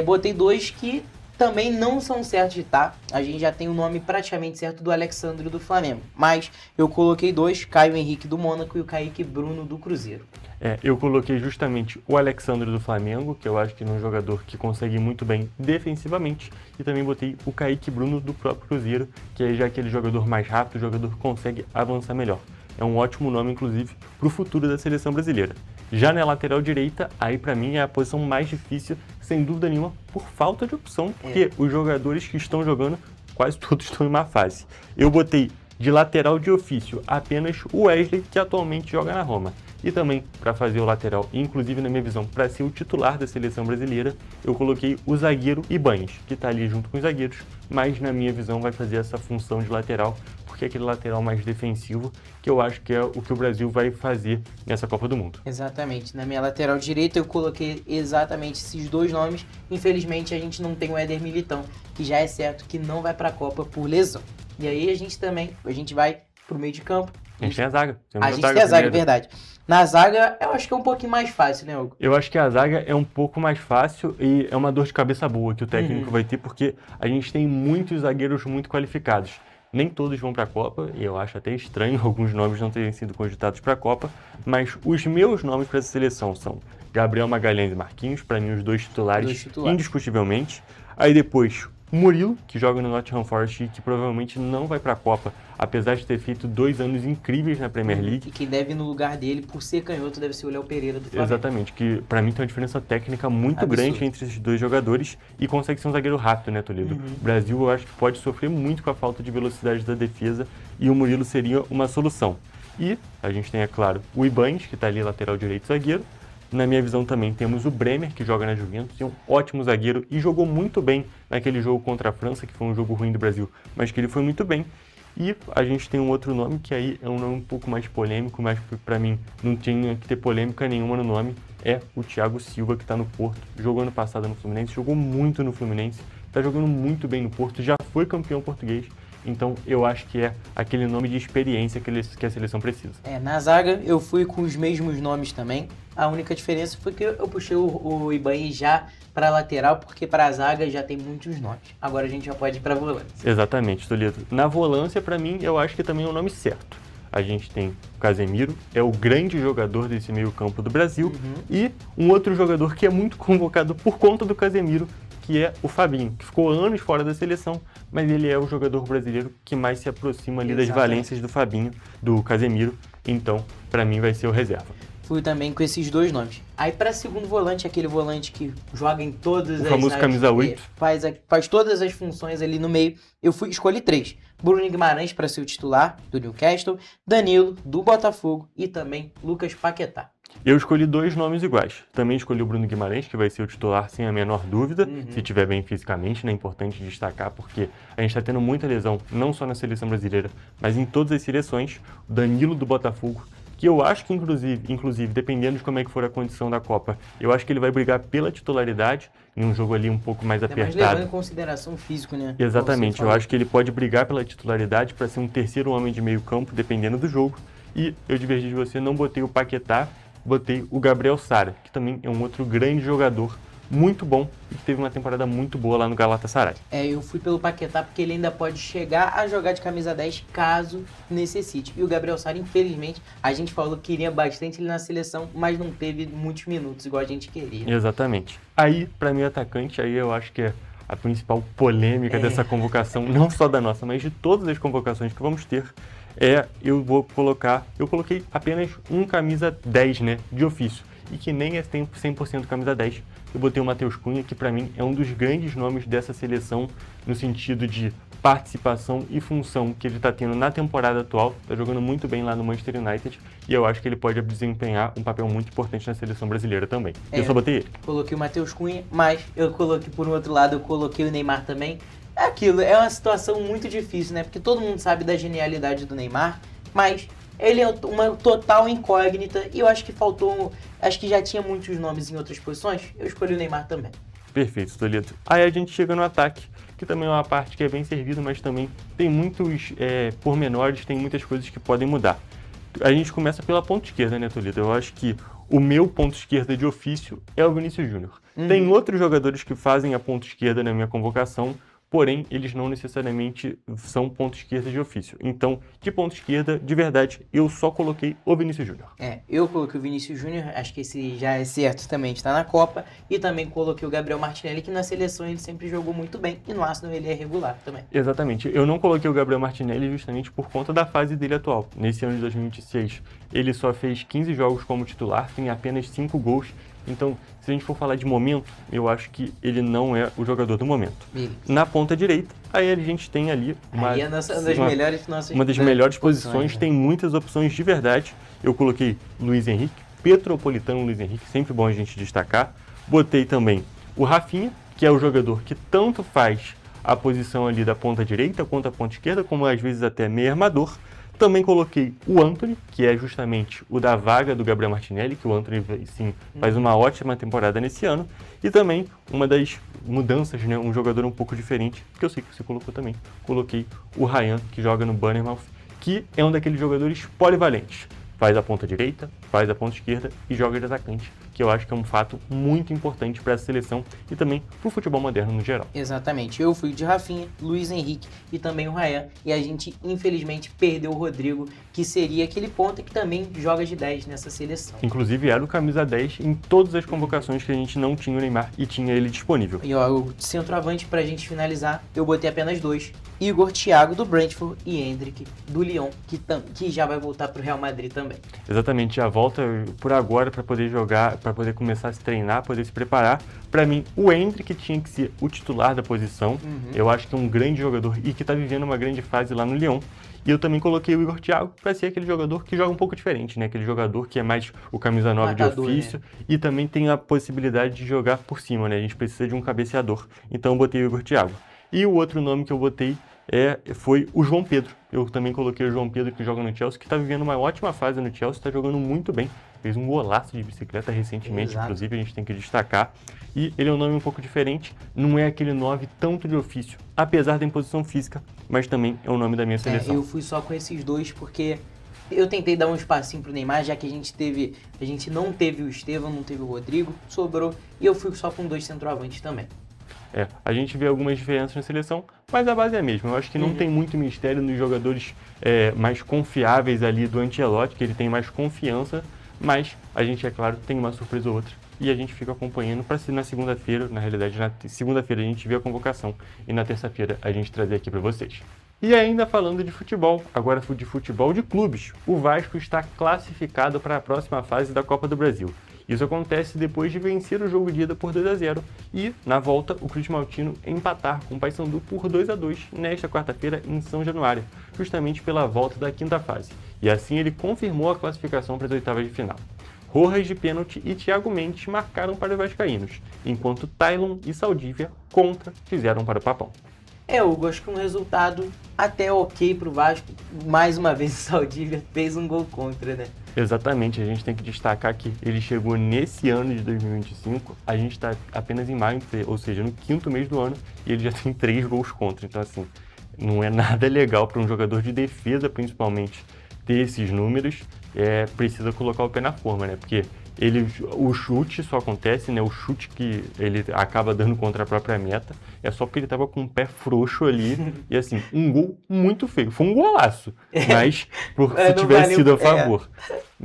botei dois que também não são certos de estar. A gente já tem o nome praticamente certo do Alexandre do Flamengo. Mas eu coloquei dois, Caio Henrique do Mônaco e o Kaique Bruno do Cruzeiro. Eu coloquei justamente o Alexandre do Flamengo, que eu acho que é um jogador que consegue muito bem defensivamente. E também botei o Kaique Bruno do próprio Cruzeiro, que é já aquele jogador mais rápido, jogador que consegue avançar melhor. É um ótimo nome, inclusive, para o futuro da seleção brasileira. Já na lateral direita, aí para mim é a posição mais difícil, sem dúvida nenhuma, por falta de opção, porque os jogadores que estão jogando, quase todos estão em má fase. Eu botei de lateral de ofício apenas o Wesley, que atualmente joga na Roma. E também, para fazer o lateral, inclusive na minha visão, para ser o titular da seleção brasileira, eu coloquei o zagueiro Ibañez, que está ali junto com os zagueiros, mas na minha visão vai fazer essa função de lateral, porque é aquele lateral mais defensivo, que eu acho que é o que o Brasil vai fazer nessa Copa do Mundo. Exatamente. Na minha lateral direita eu coloquei exatamente esses dois nomes. Infelizmente a gente não tem o Éder Militão, que já é certo que não vai para a Copa por lesão. E aí a gente vai pro meio de campo. A gente tem a zaga. A gente tem a zaga, é verdade. Na zaga, eu acho que é um pouquinho mais fácil, né, Hugo? Eu acho que a zaga é um pouco mais fácil e é uma dor de cabeça boa que o técnico vai ter, porque a gente tem muitos zagueiros muito qualificados. Nem todos vão para a Copa, e eu acho até estranho alguns nomes não terem sido cogitados para a Copa, mas os meus nomes para essa seleção são Gabriel Magalhães e Marquinhos, para mim os dois titulares, indiscutivelmente. Aí depois Murilo, que joga no Nottingham Forest e que provavelmente não vai para a Copa, apesar de ter feito 2 anos incríveis na Premier League. E quem deve ir no lugar dele, por ser canhoto, deve ser o Léo Pereira do Flamengo. Exatamente, que para mim tem uma diferença técnica muito grande entre esses dois jogadores e consegue ser um zagueiro rápido, né, Toledo? O Brasil, eu acho que pode sofrer muito com a falta de velocidade da defesa e o Murilo seria uma solução. E a gente tem, é claro, o Ibañez, que está ali lateral direito zagueiro. Na minha visão também temos o Bremer, que joga na Juventus, é um ótimo zagueiro e jogou muito bem naquele jogo contra a França, que foi um jogo ruim do Brasil, mas que ele foi muito bem. E a gente tem um outro nome, que aí é um nome um pouco mais polêmico, mas para mim não tinha que ter polêmica nenhuma no nome, é o Thiago Silva, que está no Porto, jogou ano passado no Fluminense, jogou muito no Fluminense, está jogando muito bem no Porto, já foi campeão português. Então, eu acho que é aquele nome de experiência que a seleção precisa. Na zaga, eu fui com os mesmos nomes também. A única diferença foi que eu puxei o Ibañez já para lateral, porque para a zaga já tem muitos nomes. Agora a gente já pode ir para a volância. Exatamente, Toledo. Na volância, para mim, eu acho que também é o nome certo. A gente tem o Casemiro, é o grande jogador desse meio campo do Brasil. E um outro jogador que é muito convocado por conta do Casemiro, que é o Fabinho, que ficou anos fora da seleção, mas ele é o jogador brasileiro que mais se aproxima ali das valências do Fabinho, do Casemiro. Então, para mim, vai ser o reserva. Fui também com esses dois nomes. Aí para segundo volante, aquele volante que joga em todas o famoso camisa 8. Faz todas as funções ali no meio. Eu escolhi 3. Bruno Guimarães para ser o titular do Newcastle, Danilo do Botafogo e também Lucas Paquetá. Eu escolhi 2 nomes iguais. Também escolhi o Bruno Guimarães, que vai ser o titular sem a menor dúvida, se estiver bem fisicamente, né? É importante destacar, porque a gente está tendo muita lesão, não só na seleção brasileira, mas em todas as seleções. O Danilo do Botafogo, que eu acho que, inclusive, dependendo de como é que for a condição da Copa, eu acho que ele vai brigar pela titularidade, em um jogo ali um pouco mais apertado. Mas levando em consideração o físico, né? Exatamente, eu acho que ele pode brigar pela titularidade para ser um terceiro homem de meio campo, dependendo do jogo. E eu divergi de você, não botei o Paquetá, botei o Gabriel Sara, que também é um outro grande jogador, muito bom e que teve uma temporada muito boa lá no Galatasaray. Eu fui pelo Paquetá porque ele ainda pode chegar a jogar de camisa 10 caso necessite. E o Gabriel Sara, infelizmente, a gente falou que queria bastante ele na seleção, mas não teve muitos minutos igual a gente queria. Exatamente. Aí, para mim, atacante, aí eu acho que é a principal polêmica dessa convocação, não só da nossa, mas de todas as convocações que vamos ter, eu coloquei apenas um camisa 10, né, de ofício. e que nem é 100% camisa 10. Eu botei o Matheus Cunha, que para mim é um dos grandes nomes dessa seleção no sentido de participação e função que ele está tendo na temporada atual. Está jogando muito bem lá no Manchester United e eu acho que ele pode desempenhar um papel muito importante na seleção brasileira também. Eu só botei ele. Coloquei o Matheus Cunha, mas eu coloquei, por um outro lado, eu coloquei o Neymar também. É aquilo, é uma situação muito difícil, né? Porque todo mundo sabe da genialidade do Neymar, mas ele é uma total incógnita e eu acho que faltou, acho que já tinha muitos nomes em outras posições, eu escolhi o Neymar também. Perfeito, Toledo. Aí a gente chega no ataque, que também é uma parte que é bem servida, mas também tem muitos pormenores, tem muitas coisas que podem mudar. A gente começa pela ponta esquerda, né, Toledo? Eu acho que o meu ponto esquerda de ofício é o Vinícius Júnior. Tem outros jogadores que fazem a ponta esquerda na minha convocação, porém, eles não necessariamente são ponto esquerda de ofício. Então, de ponta esquerda, de verdade, eu só coloquei o Vinícius Júnior. Eu coloquei o Vinícius Júnior, acho que esse já é certo também, está na Copa, e também coloquei o Gabriel Martinelli, que na seleção ele sempre jogou muito bem, e no Arsenal ele é regular também. Exatamente. Eu não coloquei o Gabriel Martinelli justamente por conta da fase dele atual. Nesse ano de 2026, ele só fez 15 jogos como titular, tem apenas 5 gols. Então, se a gente for falar de momento, eu acho que ele não é o jogador do momento. Na ponta direita, aí a gente tem ali uma das melhores posições, tem muitas opções de verdade. Eu coloquei Luiz Henrique, Petropolitano Luiz Henrique, sempre bom a gente destacar. Botei também o Rafinha, que é o jogador que tanto faz a posição ali da ponta direita quanto a ponta esquerda, como às vezes até meio armador. Também coloquei o Antony, que é justamente o da vaga do Gabriel Martinelli, que o Antony, sim, faz uma ótima temporada nesse ano. E também uma das mudanças, né, um jogador um pouco diferente, que eu sei que você colocou também. Coloquei o Ryan, que joga no Bournemouth, que é um daqueles jogadores polivalentes. Faz a ponta direita, faz a ponta esquerda e joga de atacante, que eu acho que é um fato muito importante para a seleção e também para o futebol moderno no geral. Exatamente. Eu fui de Rafinha, Luiz Henrique e também o Ryan, e a gente infelizmente perdeu o Rodrigo, que seria aquele ponta que também joga de 10 nessa seleção. Inclusive era o camisa 10 em todas as convocações que a gente não tinha o Neymar e tinha ele disponível. E ó, o centroavante pra gente finalizar, eu botei apenas 2. Igor Thiago do Brentford e Endrick do Lyon, que já vai voltar pro Real Madrid também. Exatamente, já volta por agora para poder jogar, para poder começar a se treinar, poder se preparar. Para mim, o Endrick tinha que ser o titular da posição. Eu acho que é um grande jogador e que está vivendo uma grande fase lá no Lyon. E eu também coloquei o Igor Thiago para ser aquele jogador que joga um pouco diferente, né? Aquele jogador que é mais o camisa 9 de ofício, né? E também tem a possibilidade de jogar por cima, né? A gente precisa de um cabeceador. Então eu botei o Igor Thiago. E o outro nome que eu botei foi o João Pedro. Eu também coloquei o João Pedro, que joga no Chelsea, que está vivendo uma ótima fase no Chelsea, está jogando muito bem. Fez um golaço de bicicleta recentemente, inclusive, a gente tem que destacar. E ele é um nome um pouco diferente, não é aquele 9 tanto de ofício, apesar da imposição física, mas também é o nome da minha seleção. Eu fui só com esses dois porque eu tentei dar um espacinho pro Neymar, já que a gente não teve o Estevão, não teve o Rodrigo, sobrou, e eu fui só com 2 centroavantes também. A gente vê algumas diferenças na seleção, mas a base é a mesma. Eu acho que não tem muito mistério nos jogadores mais confiáveis ali do Ancelotti, que ele tem mais confiança, mas a gente, é claro, tem uma surpresa ou outra. E a gente fica acompanhando para ser na segunda-feira, na realidade, na segunda-feira a gente vê a convocação e na terça-feira a gente trazer aqui para vocês. E ainda falando de futebol, agora de futebol de clubes, o Vasco está classificado para a próxima fase da Copa do Brasil. Isso acontece depois de vencer o jogo de ida por 2-0 e, na volta, o Cruz Maltino empatar com o Paysandu por 2-2 nesta quarta-feira em São Januário, justamente pela volta da quinta fase. E assim ele confirmou a classificação para as oitavas de final. Rojas de pênalti e Thiago Mendes marcaram para os vascaínos, enquanto Tailon e Saldívia contra fizeram para o Papão. Eu acho que um resultado até ok pro Vasco. Mais uma vez o Saldívia fez um gol contra, né? Exatamente, a gente tem que destacar que ele chegou nesse ano de 2025, a gente está apenas em maio, ou seja, no 5º mês do ano, e ele já tem 3 gols contra. Então, assim, não é nada legal para um jogador de defesa, principalmente, ter esses números. Precisa colocar o pé na forma, né? Porque o chute só acontece, né? O chute que ele acaba dando contra a própria meta é só porque ele estava com o pé frouxo ali. E assim, um gol muito feio. Foi um golaço, mas se tivesse sido a favor.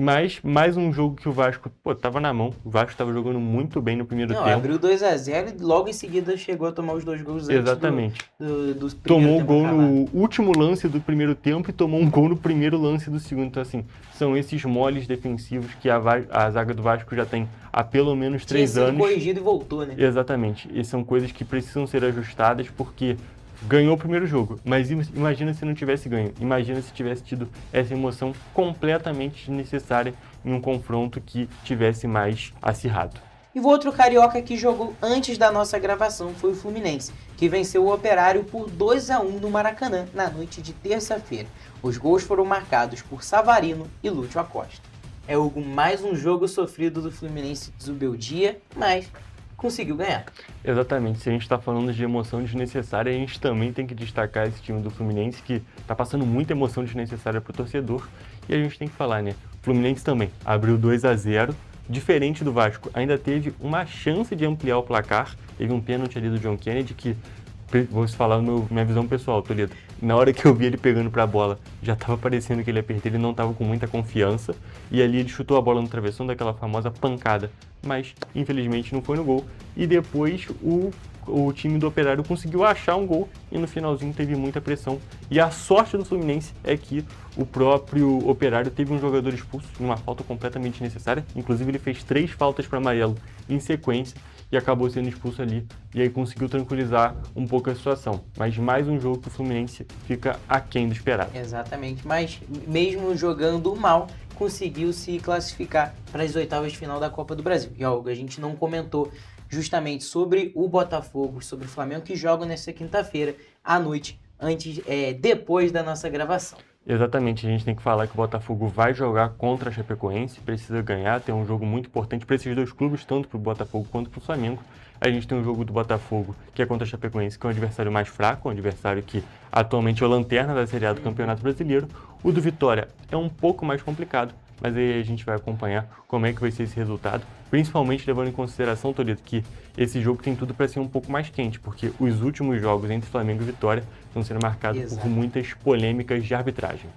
Mas mais um jogo que o Vasco, tava na mão. O Vasco tava jogando muito bem no primeiro tempo. Abriu 2-0 e logo em seguida chegou a tomar os 2 gols antes do tomou o gol no último lance do primeiro tempo e tomou um gol no primeiro lance do segundo. Então, assim, são esses moles defensivos que a zaga do Vasco já tem há pelo menos 3 anos. Corrigido e voltou, né? Exatamente. E são coisas que precisam ser ajustadas porque ganhou o primeiro jogo, mas imagina se não tivesse ganho. Imagina se tivesse tido essa emoção completamente desnecessária em um confronto que tivesse mais acirrado. E o outro carioca que jogou antes da nossa gravação foi o Fluminense, que venceu o Operário por 2-1 no Maracanã na noite de terça-feira. Os gols foram marcados por Savarino e Lúcio Acosta. É mais um jogo sofrido do Fluminense Zubeldia, mas conseguiu ganhar. Exatamente, se a gente está falando de emoção desnecessária, a gente também tem que destacar esse time do Fluminense que está passando muita emoção desnecessária para o torcedor, e a gente tem que falar, né? O Fluminense também abriu 2-0, diferente do Vasco, ainda teve uma chance de ampliar o placar, teve um pênalti ali do John Kennedy que, vou falar minha visão pessoal, Toledo, na hora que eu vi ele pegando para a bola, já estava parecendo que ele ia perder, ele não estava com muita confiança, e ali ele chutou a bola no travessão daquela famosa pancada, mas infelizmente não foi no gol, e depois o time do Operário conseguiu achar um gol, e no finalzinho teve muita pressão, e a sorte do Fluminense é que o próprio Operário teve um jogador expulso, numa falta completamente desnecessária, inclusive ele fez 3 faltas para amarelo em sequência, e acabou sendo expulso ali, e aí conseguiu tranquilizar um pouco a situação. Mas mais um jogo que o Fluminense fica aquém do esperado. Exatamente, mas mesmo jogando mal, conseguiu se classificar para as oitavas de final da Copa do Brasil. E algo a gente não comentou justamente sobre o Botafogo, sobre o Flamengo, que jogam nessa quinta-feira à noite, depois da nossa gravação. Exatamente, a gente tem que falar que o Botafogo vai jogar contra a Chapecoense, precisa ganhar, tem um jogo muito importante para esses dois clubes, tanto para o Botafogo quanto para o Flamengo. A gente tem um jogo do Botafogo, que é contra a Chapecoense, que é um adversário mais fraco, um adversário que atualmente é o lanterna da Série A do Campeonato Brasileiro. O do Vitória é um pouco mais complicado, mas aí a gente vai acompanhar como é que vai ser esse resultado, principalmente levando em consideração, Toledo, que esse jogo tem tudo para ser um pouco mais quente, porque os últimos jogos entre Flamengo e Vitória estão sendo marcados por muitas polêmicas de arbitragem.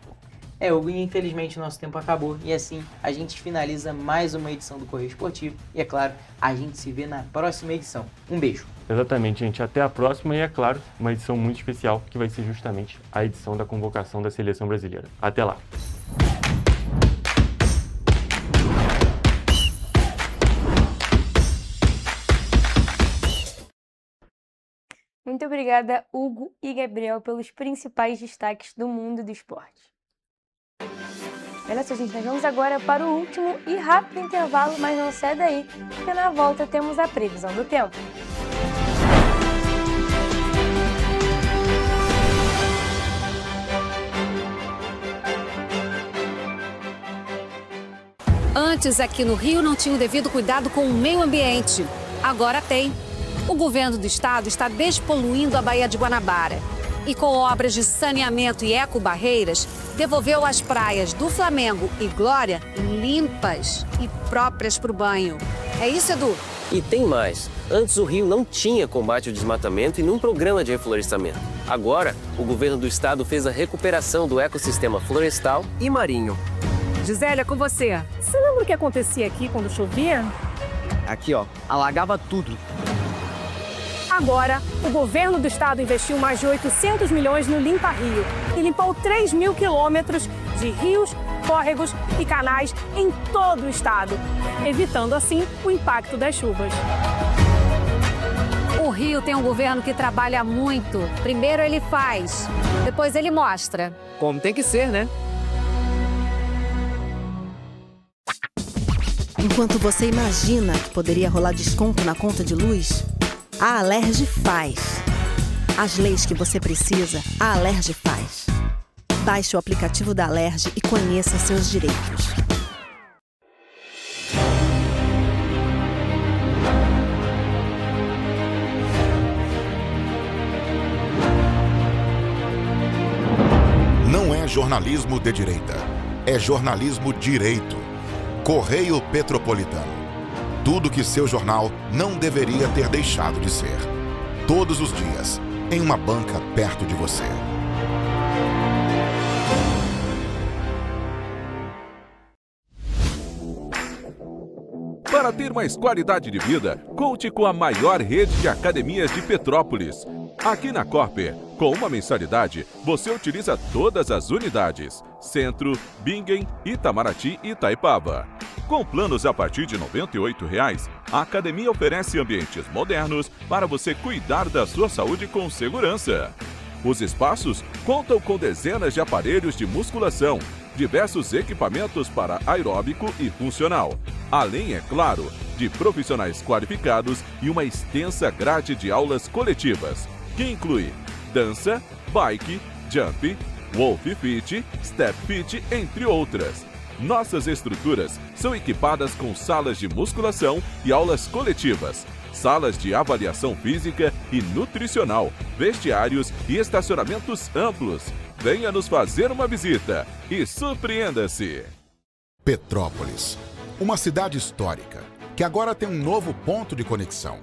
Infelizmente nosso tempo acabou e assim a gente finaliza mais uma edição do Correio Esportivo e é claro, a gente se vê na próxima edição. Um beijo! Exatamente, gente. Até a próxima e é claro, uma edição muito especial que vai ser justamente a edição da convocação da Seleção Brasileira. Até lá! Muito obrigada, Hugo e Gabriel, pelos principais destaques do mundo do esporte. Olha só, gente, nós vamos agora para o último e rápido intervalo, mas não sai daí, porque na volta temos a previsão do tempo. Antes, aqui no Rio, não tinha o devido cuidado com o meio ambiente. Agora tem. O governo do estado está despoluindo a Baía de Guanabara. E com obras de saneamento e ecobarreiras, devolveu as praias do Flamengo e Glória limpas e próprias para o banho. É isso, Edu? E tem mais. Antes o Rio não tinha combate ao desmatamento e nenhum programa de reflorestamento. Agora, o governo do estado fez a recuperação do ecossistema florestal e marinho. Gisélia, com você. Você lembra o que acontecia aqui quando chovia? Aqui, ó, alagava tudo. Agora, o governo do estado investiu mais de 800 milhões no Limpa Rio e limpou 3.000 quilômetros de rios, córregos e canais em todo o estado, evitando assim o impacto das chuvas. O Rio tem um governo que trabalha muito. Primeiro ele faz, depois ele mostra. Como tem que ser, né? Enquanto você imagina que poderia rolar desconto na conta de luz, a Alerj faz. As leis que você precisa, a Alerj faz. Baixe o aplicativo da Alerj e conheça seus direitos. Não é jornalismo de direita, é jornalismo direito. Correio Petropolitano. Tudo que seu jornal não deveria ter deixado de ser. Todos os dias, em uma banca perto de você. Para ter mais qualidade de vida, conte com a maior rede de academias de Petrópolis. Aqui na Corper, com uma mensalidade, você utiliza todas as unidades: Centro, Bingen, Itamaraty e Itaipava. Com planos a partir de R$ 98,00, a academia oferece ambientes modernos para você cuidar da sua saúde com segurança. Os espaços contam com dezenas de aparelhos de musculação, diversos equipamentos para aeróbico e funcional, além, é claro, de profissionais qualificados e uma extensa grade de aulas coletivas, que inclui dança, bike, jump, wolf fit, step fit, entre outras. Nossas estruturas são equipadas com salas de musculação e aulas coletivas, salas de avaliação física e nutricional, vestiários e estacionamentos amplos. Venha nos fazer uma visita e surpreenda-se! Petrópolis, uma cidade histórica que agora tem um novo ponto de conexão.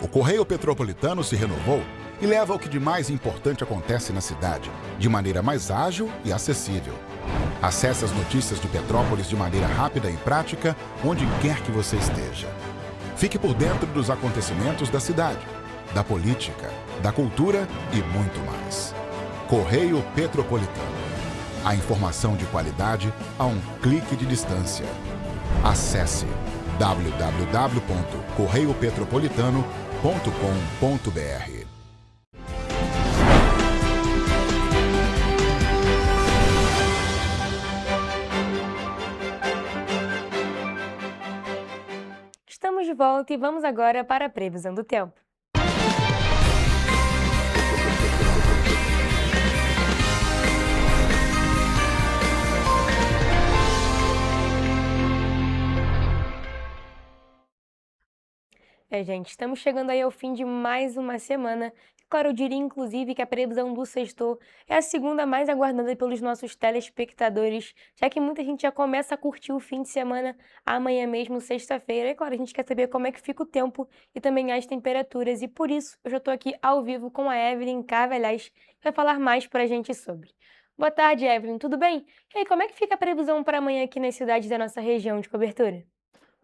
O Correio Petropolitano se renovou e leva o que de mais importante acontece na cidade, de maneira mais ágil e acessível. Acesse as notícias de Petrópolis de maneira rápida e prática, onde quer que você esteja. Fique por dentro dos acontecimentos da cidade, da política, da cultura e muito mais. Correio Petropolitano. A informação de qualidade a um clique de distância. Acesse www.correiopetropolitano.com.br. Estamos de volta e vamos agora para a previsão do tempo. Gente, estamos chegando aí ao fim de mais uma semana. Claro, eu diria inclusive que a previsão do sextou é a segunda mais aguardada pelos nossos telespectadores, já que muita gente já começa a curtir o fim de semana amanhã mesmo, sexta-feira. E claro, a gente quer saber como é que fica o tempo e também as temperaturas, e por isso eu já estou aqui ao vivo com a Evelyn Carvalhais, que vai falar mais para a gente sobre. Boa tarde, Evelyn, tudo bem? E aí, como é que fica a previsão para amanhã aqui nas cidades da nossa região de cobertura?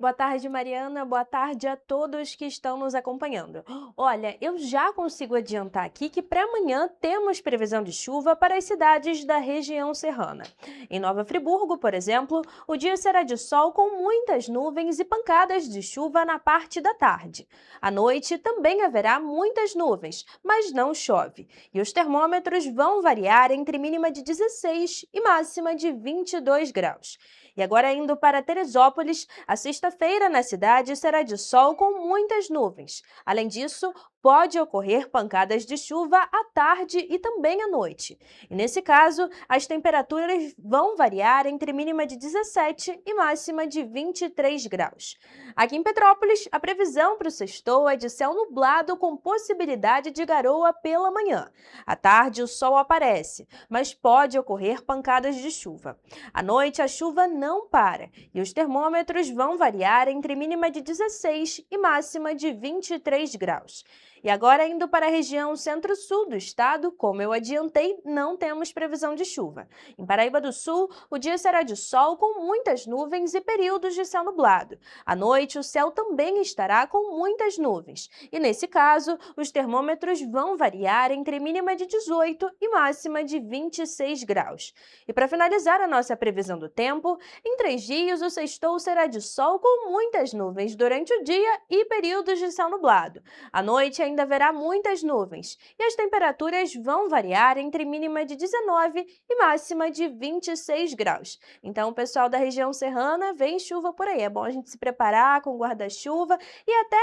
Boa tarde, Mariana. Boa tarde a todos que estão nos acompanhando. Olha, eu já consigo adiantar aqui que para amanhã temos previsão de chuva para as cidades da região serrana. Em Nova Friburgo, por exemplo, o dia será de sol com muitas nuvens e pancadas de chuva na parte da tarde. À noite também haverá muitas nuvens, mas não chove. E os termômetros vão variar entre mínima de 16 e máxima de 22 graus. E agora, indo para Teresópolis, a sexta-feira na cidade será de sol com muitas nuvens. Além disso, pode ocorrer pancadas de chuva à tarde e também à noite. E nesse caso, as temperaturas vão variar entre mínima de 17 e máxima de 23 graus. Aqui em Petrópolis, a previsão para o sextou é de céu nublado com possibilidade de garoa pela manhã. À tarde, o sol aparece, mas pode ocorrer pancadas de chuva. À noite, a chuva não para e os termômetros vão variar entre mínima de 16 e máxima de 23 graus. E agora, indo para a região centro-sul do estado, como eu adiantei, não temos previsão de chuva. Em Paraíba do Sul, o dia será de sol com muitas nuvens e períodos de céu nublado. À noite, o céu também estará com muitas nuvens. E nesse caso, os termômetros vão variar entre mínima de 18 e máxima de 26 graus. E para finalizar a nossa previsão do tempo, em 3 dias o sextou será de sol com muitas nuvens durante o dia e períodos de céu nublado. À noite, ainda haverá muitas nuvens e as temperaturas vão variar entre mínima de 19 e máxima de 26 graus. Então, o pessoal da região serrana, vem chuva por aí. É bom a gente se preparar com guarda-chuva e até,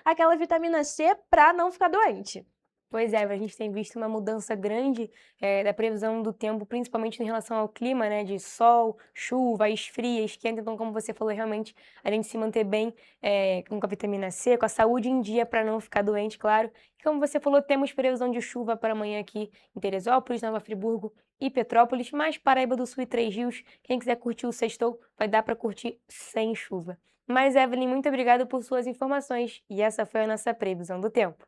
aquela vitamina C para não ficar doente. Pois é, a gente tem visto uma mudança grande da previsão do tempo, principalmente em relação ao clima, de sol, chuva, esfria, esquenta. Então, como você falou, realmente a gente se manter bem com a vitamina C, com a saúde em dia para não ficar doente, claro. E como você falou, temos previsão de chuva para amanhã aqui em Teresópolis, Nova Friburgo e Petrópolis, mas Paraíba do Sul e Três Rios, quem quiser curtir o sextou, vai dar para curtir sem chuva. Mas, Evelyn, muito obrigada por suas informações e essa foi a nossa previsão do tempo.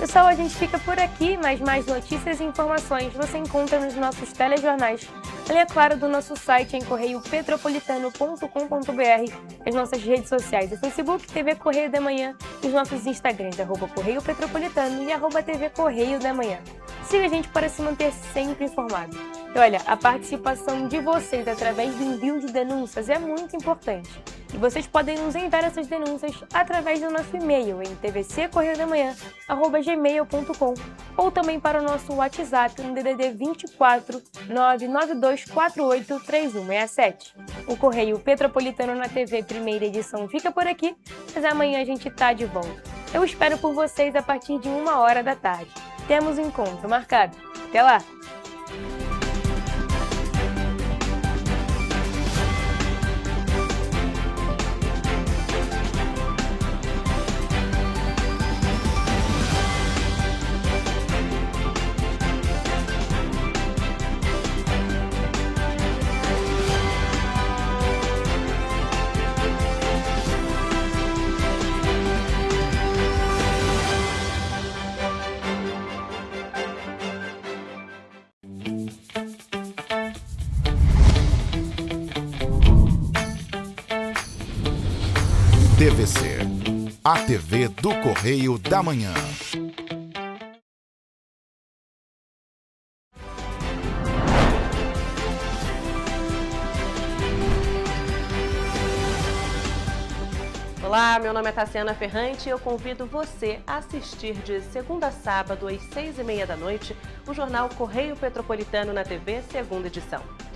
Pessoal, a gente fica por aqui, mas mais notícias e informações você encontra nos nossos telejornais, além, é claro, do nosso site em correiopetropolitano.com.br, as nossas redes sociais, o Facebook, TV Correio da Manhã, e os nossos Instagrams, @Correio Petropolitano e @TV Correio da Manhã. Siga a gente para se manter sempre informado. E olha, a participação de vocês através do envio de denúncias é muito importante. E vocês podem nos enviar essas denúncias através do nosso e-mail em tvccorreiodamanhã@gmail.com ou também para o nosso WhatsApp no DDD 24 99248 3167. O Correio Petropolitano na TV primeira edição fica por aqui, mas amanhã a gente tá de volta. Eu espero por vocês a partir de 1h da tarde. Temos um encontro marcado. Até lá! TVC, a TV do Correio da Manhã. Olá, meu nome é Tassiana Ferrante e eu convido você a assistir de segunda a sábado às 6h30 da noite o jornal Correio Petropolitano na TV, segunda edição.